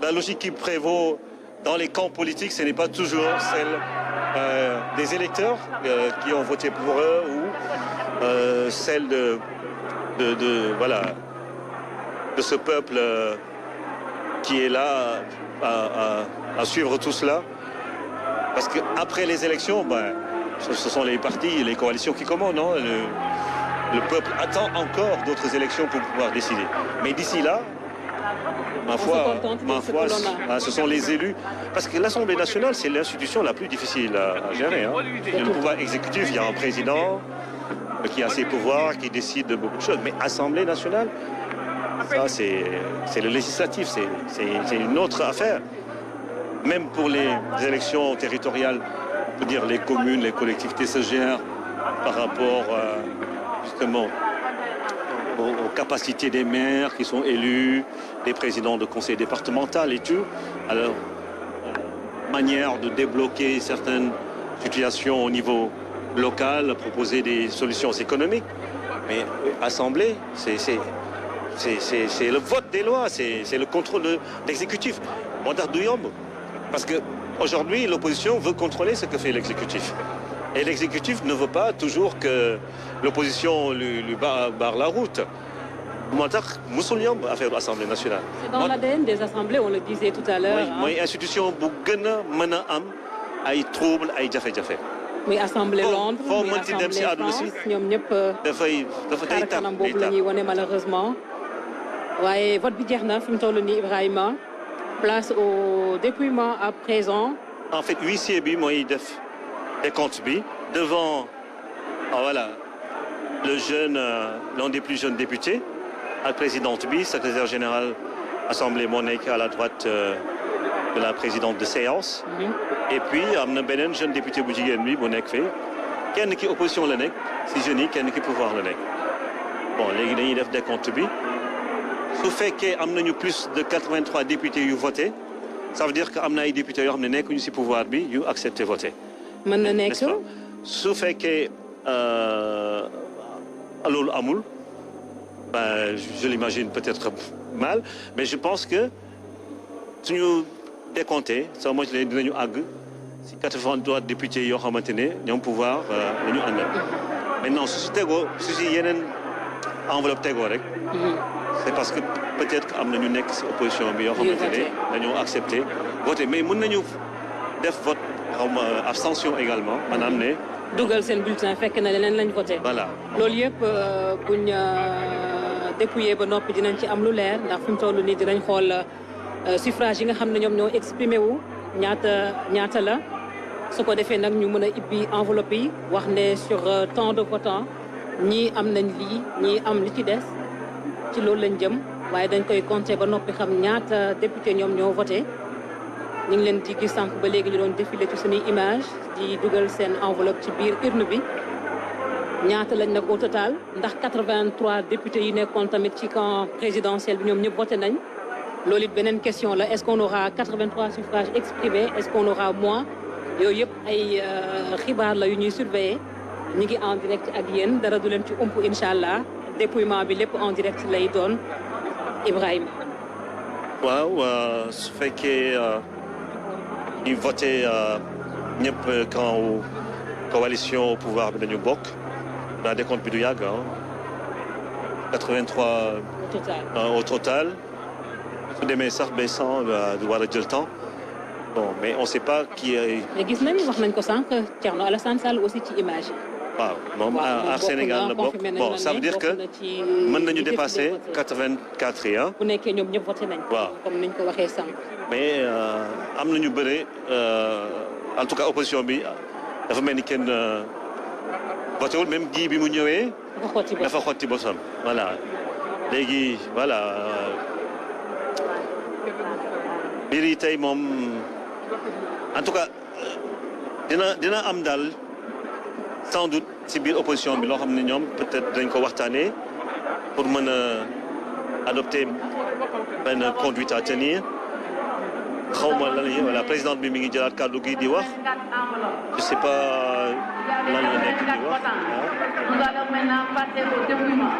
la logique qui prévaut dans les camps politiques, ce n'est pas toujours celle des électeurs qui ont voté pour eux ou celle de ce peuple qui est là à suivre tout cela. Parce qu'après les élections, ce sont les partis et les coalitions qui commandent. Non, le peuple attend encore d'autres élections pour pouvoir décider. Mais d'ici là, Ma foi, ce sont les élus. Parce que l'Assemblée nationale, c'est l'institution la plus difficile à gérer. Hein. Il y a le pouvoir exécutif, il y a un président qui a ses pouvoirs, qui décide de beaucoup de choses. Mais Assemblée nationale, ça, c'est le législatif, c'est une autre affaire. Même pour les élections territoriales, on peut dire les communes, les collectivités se gèrent par rapport justement aux capacités des maires qui sont élus, des présidents de conseil départemental et tout. Alors, manière de débloquer certaines situations au niveau local, proposer des solutions économiques. Mais Assemblée, c'est le vote des lois, c'est le contrôle de l'exécutif. Parce qu'aujourd'hui, l'opposition veut contrôler ce que fait l'exécutif. Et l'exécutif ne veut pas toujours que l'opposition lui barre la route. Affaire de l'Assemblée nationale. C'est dans l'ADN des assemblées, on le disait tout à l'heure. Oui, institution bu gën a mën a am ay trouble ay jafe-jafe. muy assemblée Londres muy assemblée France ñoom ñëpp xaar kanam boobu la ñuy wane malheureusement. waaye vote bi jeex na fi mu toll nii Ibrahima place au dépouillement à présent. En fait huissier bi mooy def décompte bi devant voilà le jeune l'un des plus jeunes députés. La présidente bi secrétaire général assemblée moo nekk à la droite de la présidente de séance. Et puis am na beneen jeune député bu jigéen bi bu nekk fee kenn ki opposition la nekk si jeunes yi kenn ki pouvoir la nekk. Bon léegi dañuy def décompte bi su fekkee am nañu plus de 83 députés yu voté ça veut dire que am na ay députés yoo xam ne nekkuñu si pouvoir bi yu accepté voté. mën na nekk su fekkee loolu amul. Je l'imagine peut-être mal, mais je pense que si nous décomptons, ça moi je dinañu àgg si 83 députés yoo xamante ne ñoom pouvoir la ñu àndal. Maintenant su si tegoo su si yeneen enveloppe tegoo rek. C'est parce que peut-être que am na ñu nekk si opposition bi yoo xamante ne dañoo accepter voter mais mën nañu def vote abstention également maanaam ne. dugal seen bulletin fekk na leneen lañ voté. Voilà loolu yëpp buñ dépouillé ba noppi dinañ ci am lu leer ndax fi mu toll nii dinañ xool suffrage yi nga xam ne ñoom ñoo exprimé wu ñaata la su ko defee nag ñu mën a ibbi enveloppe yi wax ne sur tant de votants ñii am nañ lii ñii am li ci des ci loolu lañ jëm waaye dañ koy compter ba noppi xam ñaata député ñoom ñoo voté ñu ngi leen di gis sànq ba léegi ñu doon défilé ci suñuy image di dugal seen enveloppe ci biir urne bi ñaata lañ nag au total ndax 83 députés yi nekkoon tamit ci camp présidentiel bi ñoom ñëpp voté nañ loolu it beneen question la est-ce qu'on aura 83 suffrages exprimés est-ce qu'on aura moins yooyu yëpp ay xibaar la yu ñuy surveiller ñu ngi en direct ak yéen dara du leen ci ump incha allah dépouillement bi lépp en direct lay doon Ibrahima. waaw su fekkee ñu voté ñëpp camp coalition au pouvoir bi dañu bokk. La décompte bi du yàgg 83 au total su demee sax ba 100 du war a jël temps bon mais on sait pas qui mais gis nañ wax nañ ko sànq Thierno Alassane Sall aussi ci image yi. waaw moom à Sénégal la bokk bon ça veut dire que mën nañu dépasser 84 yi bu nekkee ñoom ñëpp voté nañ. waaw comme niñ ko waxee sànq. mais am nañu bëre en tout cas opposition bi dafa mel ni kenn. voté wul même gi bi mu ñëwee. dafa xotti bosam voilà léegi voilà mbir yi tey moom en tout cas dina am daal sans doute ci biir opposition bi loo xam ne ñoom peut-être dañ ko waxtaanee pour mën a adopter benn conduite à tenir xawma lan la voilà présidente bi mi ngi jëlaat kàddu gi di wax je sais pas lan la nekk di wax. Nous allons maintenant passer au dépouillement.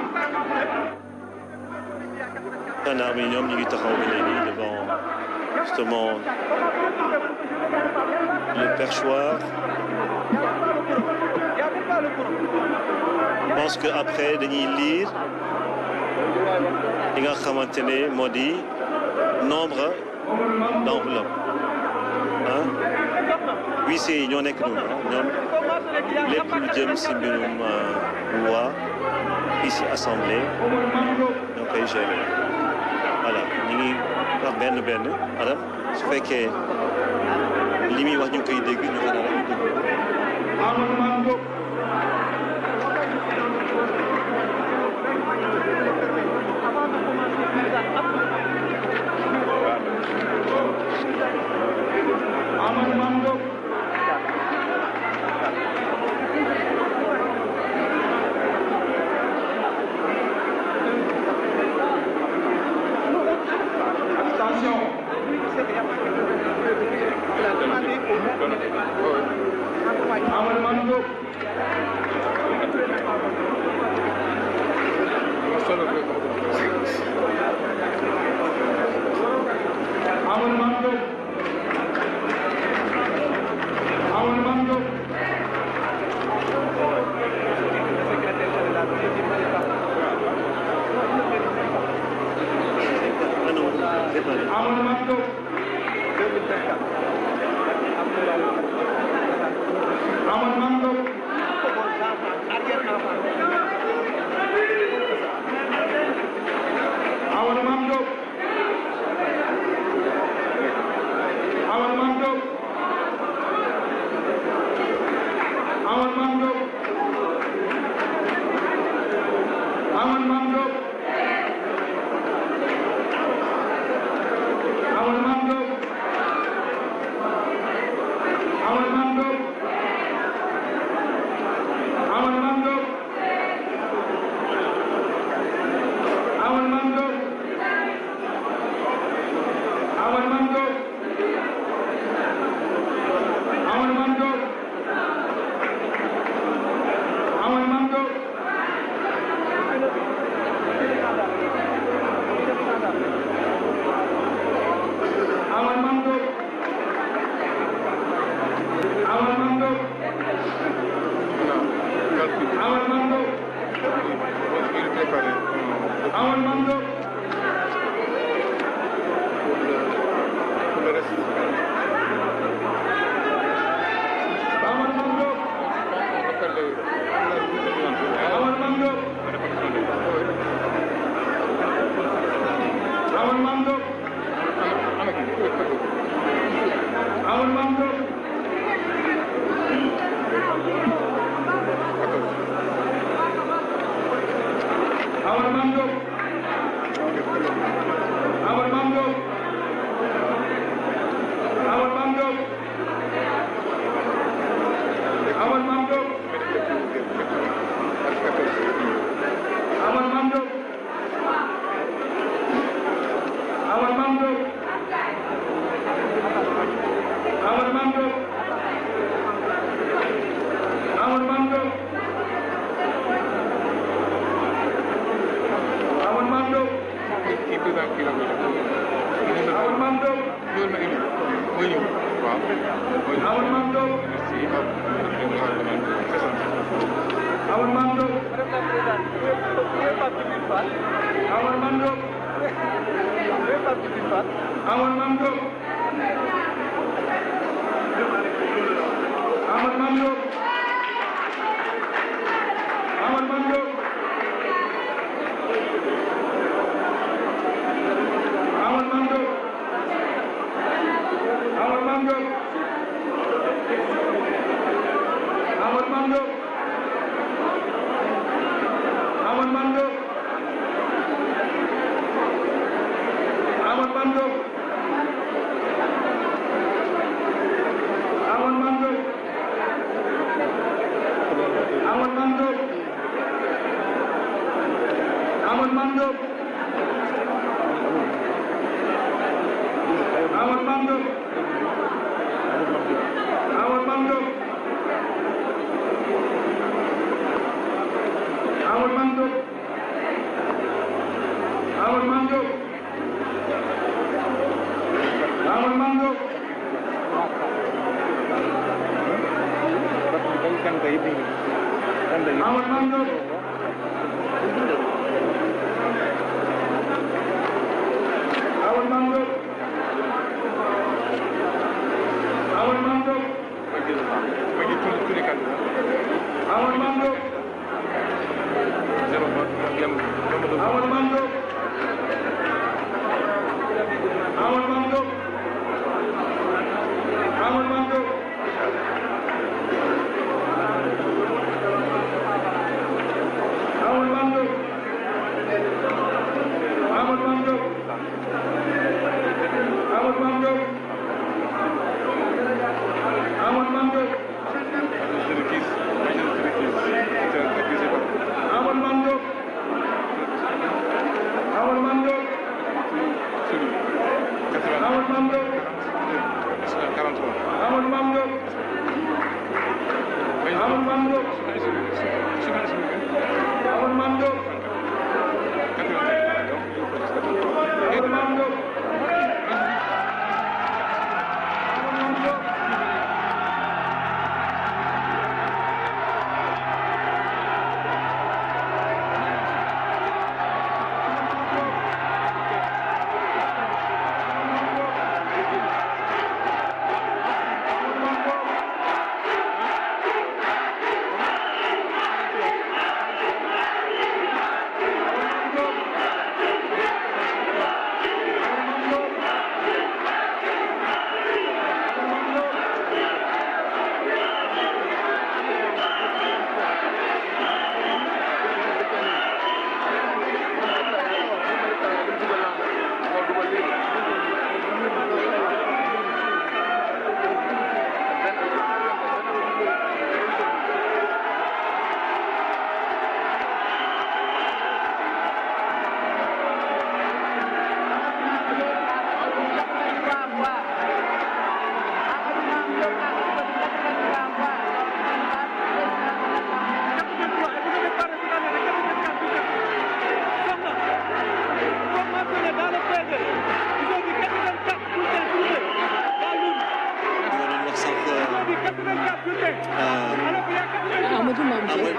gendarme yi ñoom ñu ngi taxaw ba léegi devant justement le perchoir. Je pense que après dañuy lire li nga xamante ne moo di nombre d'enveloppe huissiers yi ñoo nekk noonu ñoom lépp lu jëm si mbirum loi fii si assemblée ñoo koy gérer voilà ñu ngi wax benn Adam su fekkee li muy wax ñu ngi koy dégg ñu xanaa rek ñu dégg.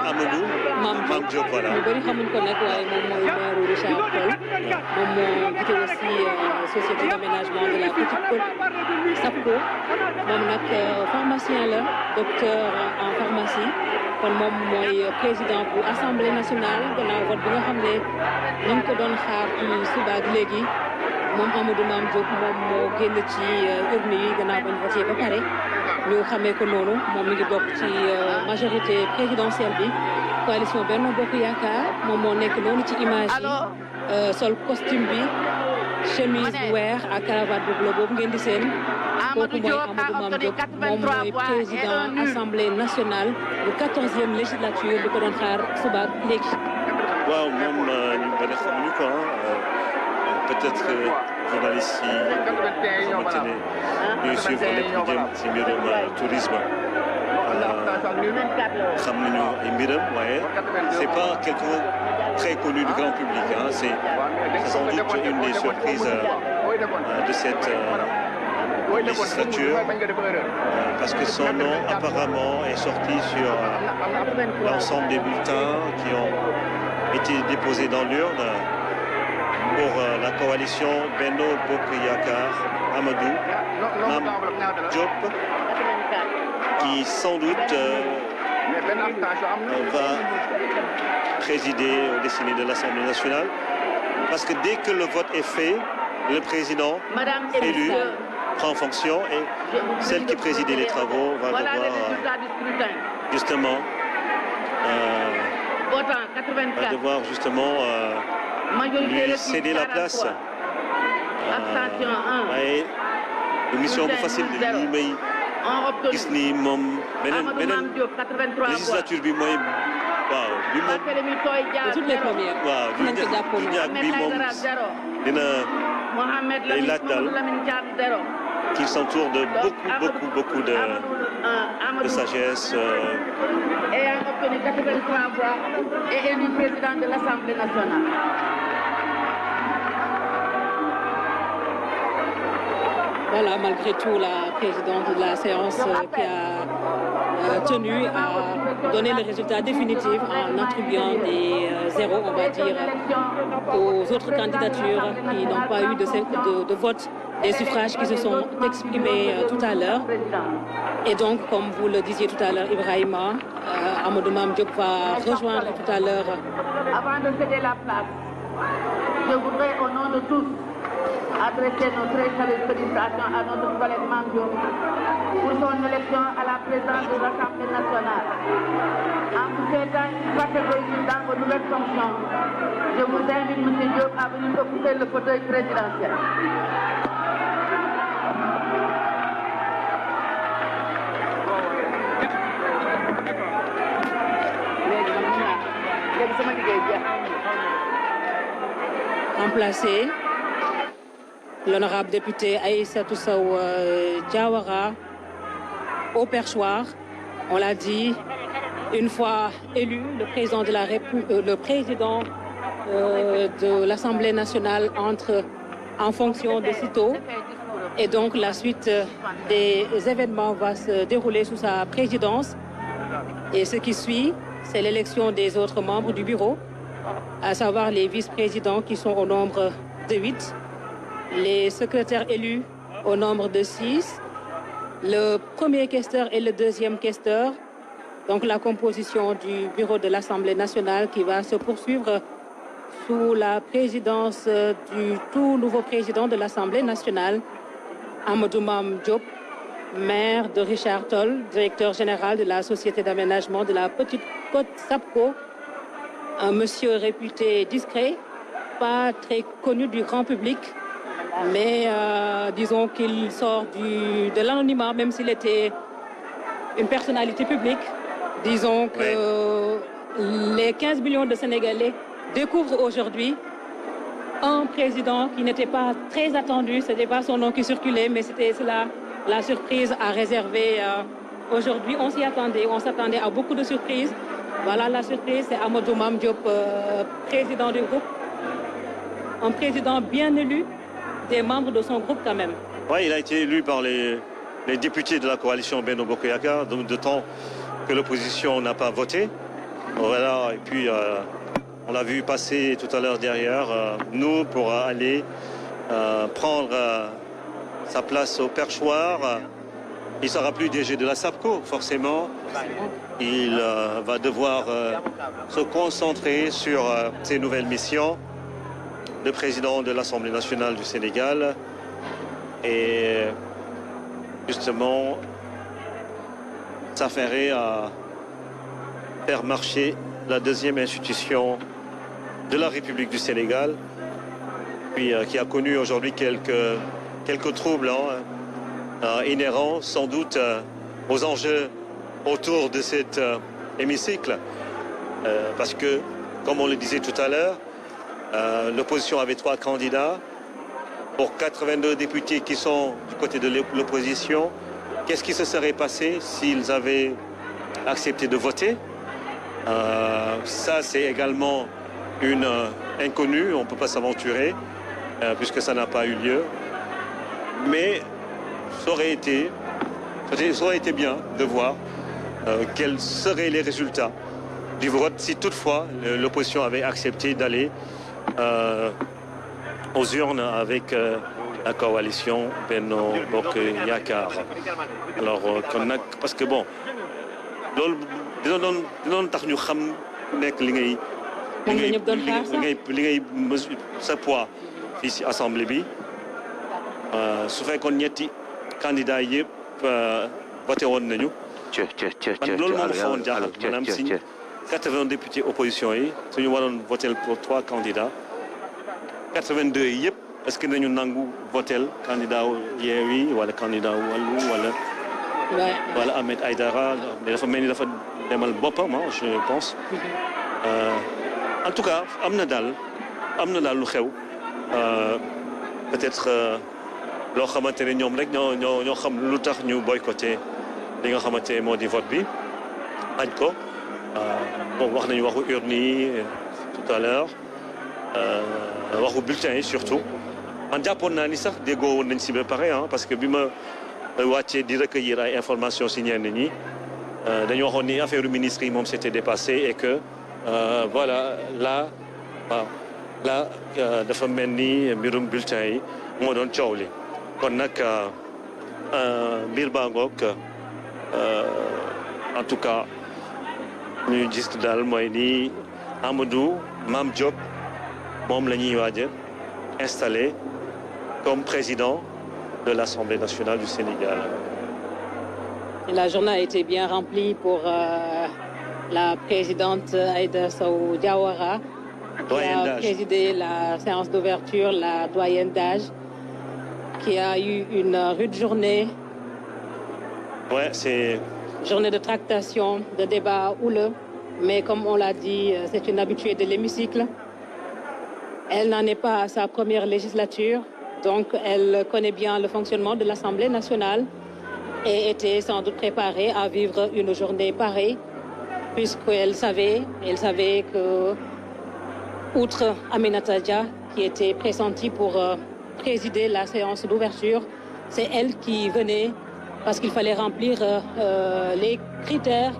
Amadou Mame Diop, voilà. ñu bëri xamuñ ko nag waaye moom mooy maire Richard Toll moom moo jiite aussi société d'aménagement de la Petite Côte SAPCO moom nag pharmacien la docteur en pharmacie kon moom mooy président bu assemblée nationale gannaaw vote bi nga xam ne ñu ngi ko doon xaar ci suba ak léegi moom Amadou Mame Diop moom moo génn ci urne yi gannaaw bañ voté ba pare ñu xamee ko noonu moom mi ngi bokk ci majorité présidentielle bi coalition Benno Bokk Yaakaar moom moo nekk noonu ci image yi sol costume bi chemise bu weex ak cravate bu bleu boobu ngeen di seen kooku mooy Amadou Mame Diop moom mooy président assemblée nationale bu 14e législature bi ko doon xaar suba léegi. waaw moom ñu bëri xamuñu ko peut-être que journalistes yi xamante ne ñuy suivre lépp lu jëm ci mbirum tourisme xam nañu ay mbiram waaye c'est pas quelqu'un très connu du grand public c'est sans doute une des surprises de cette législature parce que son nom apparemment est sorti sur l'ensemble des bulletins qui ont été déposés dans l'urne pour la coalition Benno Bokk Yaakaar Amadou Mame Diop qui sans doute va présider aux destinées de l'Assemblée nationale parce que dès que le vote est fait, le président élu prend fonction et celle qui présidait les travaux va devoir justement lui céder la place. waaye mission bu facile li may gis ni moom beneen législature bi mooy waaw bi moom toutes les premières waaw du ñàkk bi moom dina day laaj daal qu'il s'entoure de beaucoup de sagesse. Ayant obtenu 83 voix et élu président de l'Assemblée nationale. Voilà, malgré tout, la présidente de la séance qui a tenu à donner le résultat définitif en attribuant des zéros, on va dire, aux autres candidatures qui n'ont pas eu de vote, des suffrages qui se sont exprimés tout à l'heure. Et donc, comme vous le disiez tout à l'heure, Ibrahima, Amadou Mame Diop va rejoindre tout à l'heure. Avant de céder la place, je voudrais au nom de tous adresser nos très chaleureuses félicitations à notre collègue Mame Diop pour son élection à la présidence de l'Assemblée nationale. En vous souhaitant une parfaite réussite dans vos nouvelles fonctions, je vous invite, M. Diop, à venir occuper le fauteuil présidentiel. Remplacé l'honorable député Aïssatou Sow Diawara au perchoir. On l'a dit, une fois élu, le président de l'Assemblée nationale entre en fonction de sitôt. Et donc la suite des événements va se dérouler sous sa présidence. Et ce qui suit, c'est l'élection des autres membres du bureau, à savoir les vice-présidents qui sont au nombre de 8, les secrétaires élus au nombre de 6, le premier questeur et le deuxième questeur, donc la composition du bureau de l'Assemblée nationale qui va se poursuivre sous la présidence du tout nouveau président de l'Assemblée nationale, Amadou Mame Diop, maire de Richard Toll, directeur général de la Société d'aménagement de la Petite Côte SAPCO, un monsieur réputé discret, pas très connu du grand public, mais disons qu'il sort de l'anonymat, même s'il était une personnalité publique. Disons que les 15 millions de Sénégalais découvrent aujourd'hui un président qui n'était pas très attendu, ce n'était pas son nom qui circulait, mais c'était cela. La surprise à réserver aujourd'hui, on s'y attendait, on s'attendait à beaucoup de surprises. Voilà la surprise, c'est Amadou Mame Diop, président du groupe. Un président bien élu, des membres de son groupe quand même. Oui, il a été élu par les députés de la coalition Benno Bokk Yaakaar, donc de temps que l'opposition n'a pas voté. Voilà, et puis on l'a vu passer tout à l'heure derrière nous pour aller prendre sa place au perchoir. Il ne sera plus DG de la SAPCO, forcément. Il va devoir se concentrer sur ses nouvelles missions. Le président de l'Assemblée nationale du Sénégal et justement s'affairer à faire marcher la deuxième institution de la République du Sénégal, puis qui a connu aujourd'hui quelques troubles inhérents sans doute aux enjeux autour de cet hémicycle, parce que, comme on le disait tout à l'heure, l'opposition avait 3 candidats pour 82 députés qui sont du côté de l'opposition. Qu'est-ce qui se serait passé s'ils avaient accepté de voter? Ça, c'est également une inconnue, on ne peut pas s'aventurer, puisque ça n'a pas eu lieu. Mais ça aurait été bien de voir quels seraient les résultats du vote si toutefois l'opposition avait accepté d'aller aux urnes avec la coalition Benno Bokk Yaakaar. Alors, parce que bon, dina tax ñu xam nekk li ngay sa poids fii ci assemblée bi su fekkoon ñetti candidats yëpp voté woon nañu. man loolu moo ma xawoon jaaxal maanaam si 80 députés opposition yi suñu waroon voté pour 3 candidats 82 yi yëpp est-ce que nañu nangu voté candidat Yewwi wala candidat Wallu wala Ahmed Aïdara dafa mel ni dafa demal boppam je pense. En tout cas am na daal lu xew peut-être loo xamante ne ñoom rek ñoo xam lu tax ñu boycotté li nga xamante ne moo di vote bi añ ko bon wax nañu waxu urne yi tout à l'heure waxu bulletin yi surtout man jàppoon naa ni sax déggoo woon nañ si ba pare parce que bi ma wàccee di recueillir ay informations si ñenn ñi dañu waxoon ni affaire ministre yi moom c'était dépassé et que voilà là dafa mel ni mbirum bulletin yi moo doon coow li kon nag mbir baa ngoog en tout cas ñu gis daal mooy ni Amadou Mame Diop moom la ñuy waaj a installé comme président de l'Assemblée nationale du Sénégal. La journée a été bien remplie pour la présidente Aïda Sow Diawara, qui a présidé la séance d'ouverture, la doyenne d'âge, qui a eu une rude journée. Ouais, c'est... Journée de tractation, de débat houleux, mais comme on l'a dit, c'est une habituée de l'hémicycle. Elle n'en est pas à sa première législature, donc elle connaît bien le fonctionnement de l'Assemblée nationale et était sans doute préparée à vivre une journée pareille, puisqu'elle savait que, outre Aminata Dia, qui était pressentie pour présider la séance d'ouverture, c'est elle qui venait parce qu'il fallait remplir les critères.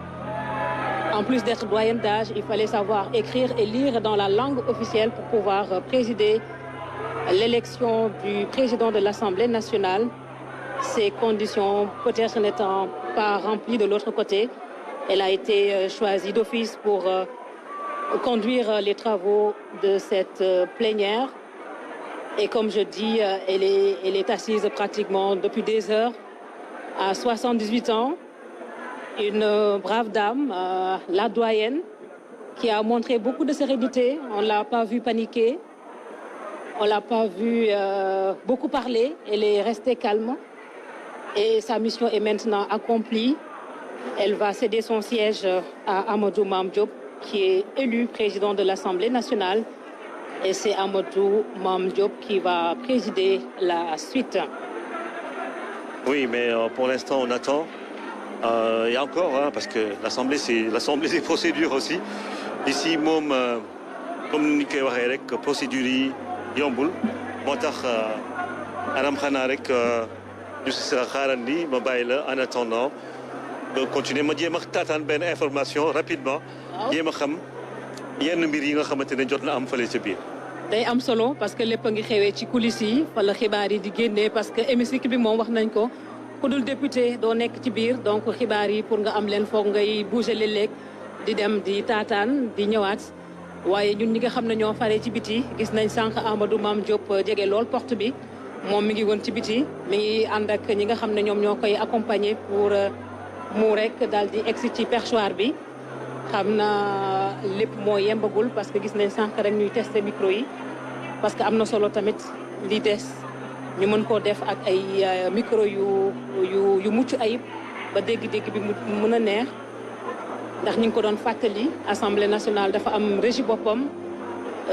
En plus d'être doyenne d'âge, il fallait savoir écrire et lire dans la langue officielle pour pouvoir présider l'élection du président de l'Assemblée nationale. Ces conditions, peut-être n'étant pas remplies de l'autre côté, elle a été choisie d'office pour conduire les travaux de cette plénière. Et comme je dis, elle est assise pratiquement depuis des heures, à 78 ans. Une brave dame, la doyenne, qui a montré beaucoup de sérénité. On ne l'a pas vue paniquer, on ne l'a pas vue beaucoup parler. Elle est restée calme et sa mission est maintenant accomplie. Elle va céder son siège à Amadou Mame Diop, qui est élu président de l'Assemblée nationale. Et c'est Amadou Mame Diop qui va présider la suite. Oui, mais pour l'instant, on attend. Il y a encore, parce que l'Assemblée, c'est l'Assemblée des procédures aussi. Ici, moom comme ni koy waxee rek procédures yi yombul moo tax anam xanaa rek ñu si sa xaarandi ma bàyyi la en attendant de continuer ma jéem a taataan benn information rapidement jéem a xam yenn mbir yi nga xamante ne jot na am fële ca biir. day am solo parce que lépp a ngi xewee ci coulisses yi fa la xibaar yi di génnee parce que hémicycle bi moom wax nañ ko ku dul député doo nekk ci biir donc xibaar yi pour nga am leen foog ngay bouger léeg-léeg di dem di taataan di ñëwaat waaye ñun ñi nga xam ne ñoo faree ci biti gis nañ sànq Amadou Mame Diop jege lool porte bi moom mi ngi woon ci biti mi ngi ànd ak ñi nga xam ne ñoom ñoo koy accompagner pour mu rek daal di egsi ci perchoir bi xam na lépp moo yembagul parce que gis nañ sànq rek ñuy tester micro yi parce que am na solo tamit li des ñu mën koo def ak ay micro yu mucc ayib ba dégg-dégg bi mu mën a neex ndax ñu ngi ko doon fàttali assemblée nationale dafa am régie boppam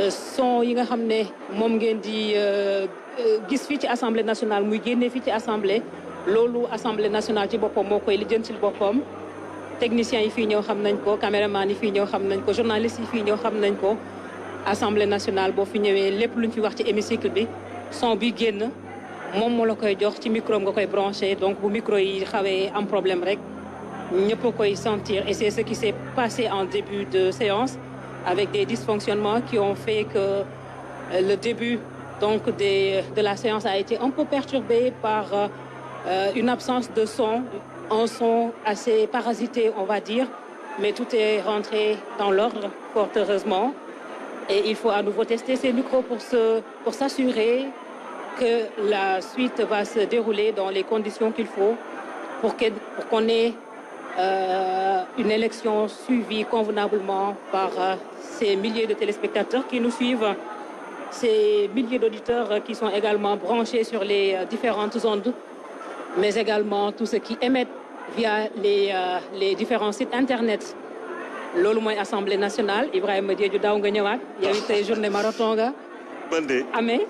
son yi nga xam ne moom ngeen di gis fii ci assemblée nationale muy génnee fii ci assemblée loolu assemblée nationale ci boppam moo koy lijjantil boppam techniciens yi fii ñëw xam nañ ko caméraman yi fii ñëw xam nañ ko journalistes yi fii ñëw xam nañ ko assemblée nationale boo fi ñëwee lépp luñ fi wax ci hémicycle bi son bi génn moom moo la koy jox ci micro nga koy branché donc bu micro yi xawee am problème rek ñëpp a koy sentir et c'est ce qui s'est passé en début de séance avec des dysfonctionnements qui ont fait que le début donc de la séance a été un peu perturbé par une absence de son, un son assez parasité, on va dire, mais tout est rentré dans l'ordre, fort heureusement. Et il faut à nouveau tester ces micros pour s'assurer que la suite va se dérouler dans les conditions qu'il faut pour qu'on ait une élection suivie convenablement par ces milliers de téléspectateurs qui nous suivent, ces milliers d'auditeurs qui sont également branchés sur les différentes ondes, mais également tous ceux qui émettent via les différents sites internet. loolu mooy assemblée nationale Ibrahima Diédhiou daaw nga ñëwaat yow it tey journée marathon nga. man de amee.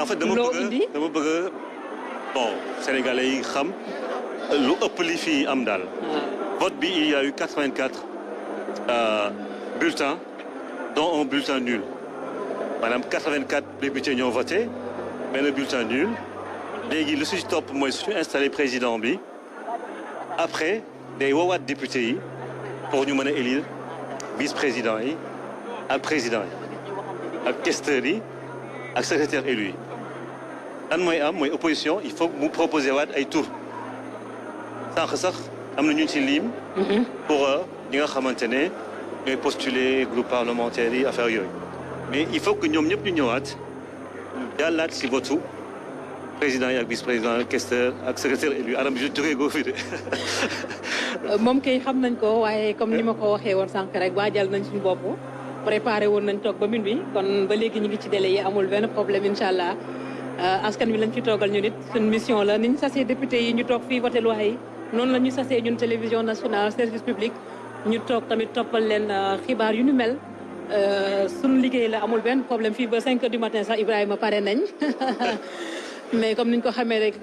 en fait dama bëgg bon sénégalais yi xam lu ëpp li fii am daal. vote bi il y a eu 84 bulletins dont un bulletin nul maanaam 84 députés ñoo voté benn bulletin nul léegi lu si topp mooy suñu installé président bi après day woowaat député yi. pour ñu mën a élire vice-président yi ak président yi ak questeurs yi ak secrétaire élu yi lan mooy am mooy opposition il faut mu proposer waat ay tour sànq sax am na ñu ci lim pour ñi nga xamante ne ñooy postuler groupe parlementaire yi affaire yooyu mais il faut que ñoom ñëpp ñu ñëwaat jàllaat si votu président yi ak vice-président questeur ak secrétaire élu anam bi jógee goo fi de moom kay xam nañ ko waaye comme ni ma ko waxee woon sànq rek waajal nañ suñu bopp préparé woon nañ toog ba minuit kon ba léegi ñu ngi ci délai yi amul benn problème incha allah askan wi lañ ci toogal ñu nit suñ mission la niñ sasee député yi ñu toog fii voté loi yi noonu la ñu sasee ñun télévision nationale service public ñu toog tamit toppal leen xibaar yu ñu mel suñu liggéey la amul benn problème fii ba 5 heures du matin sax Ibrahima pare nañ mais comme niñ ko xamee rek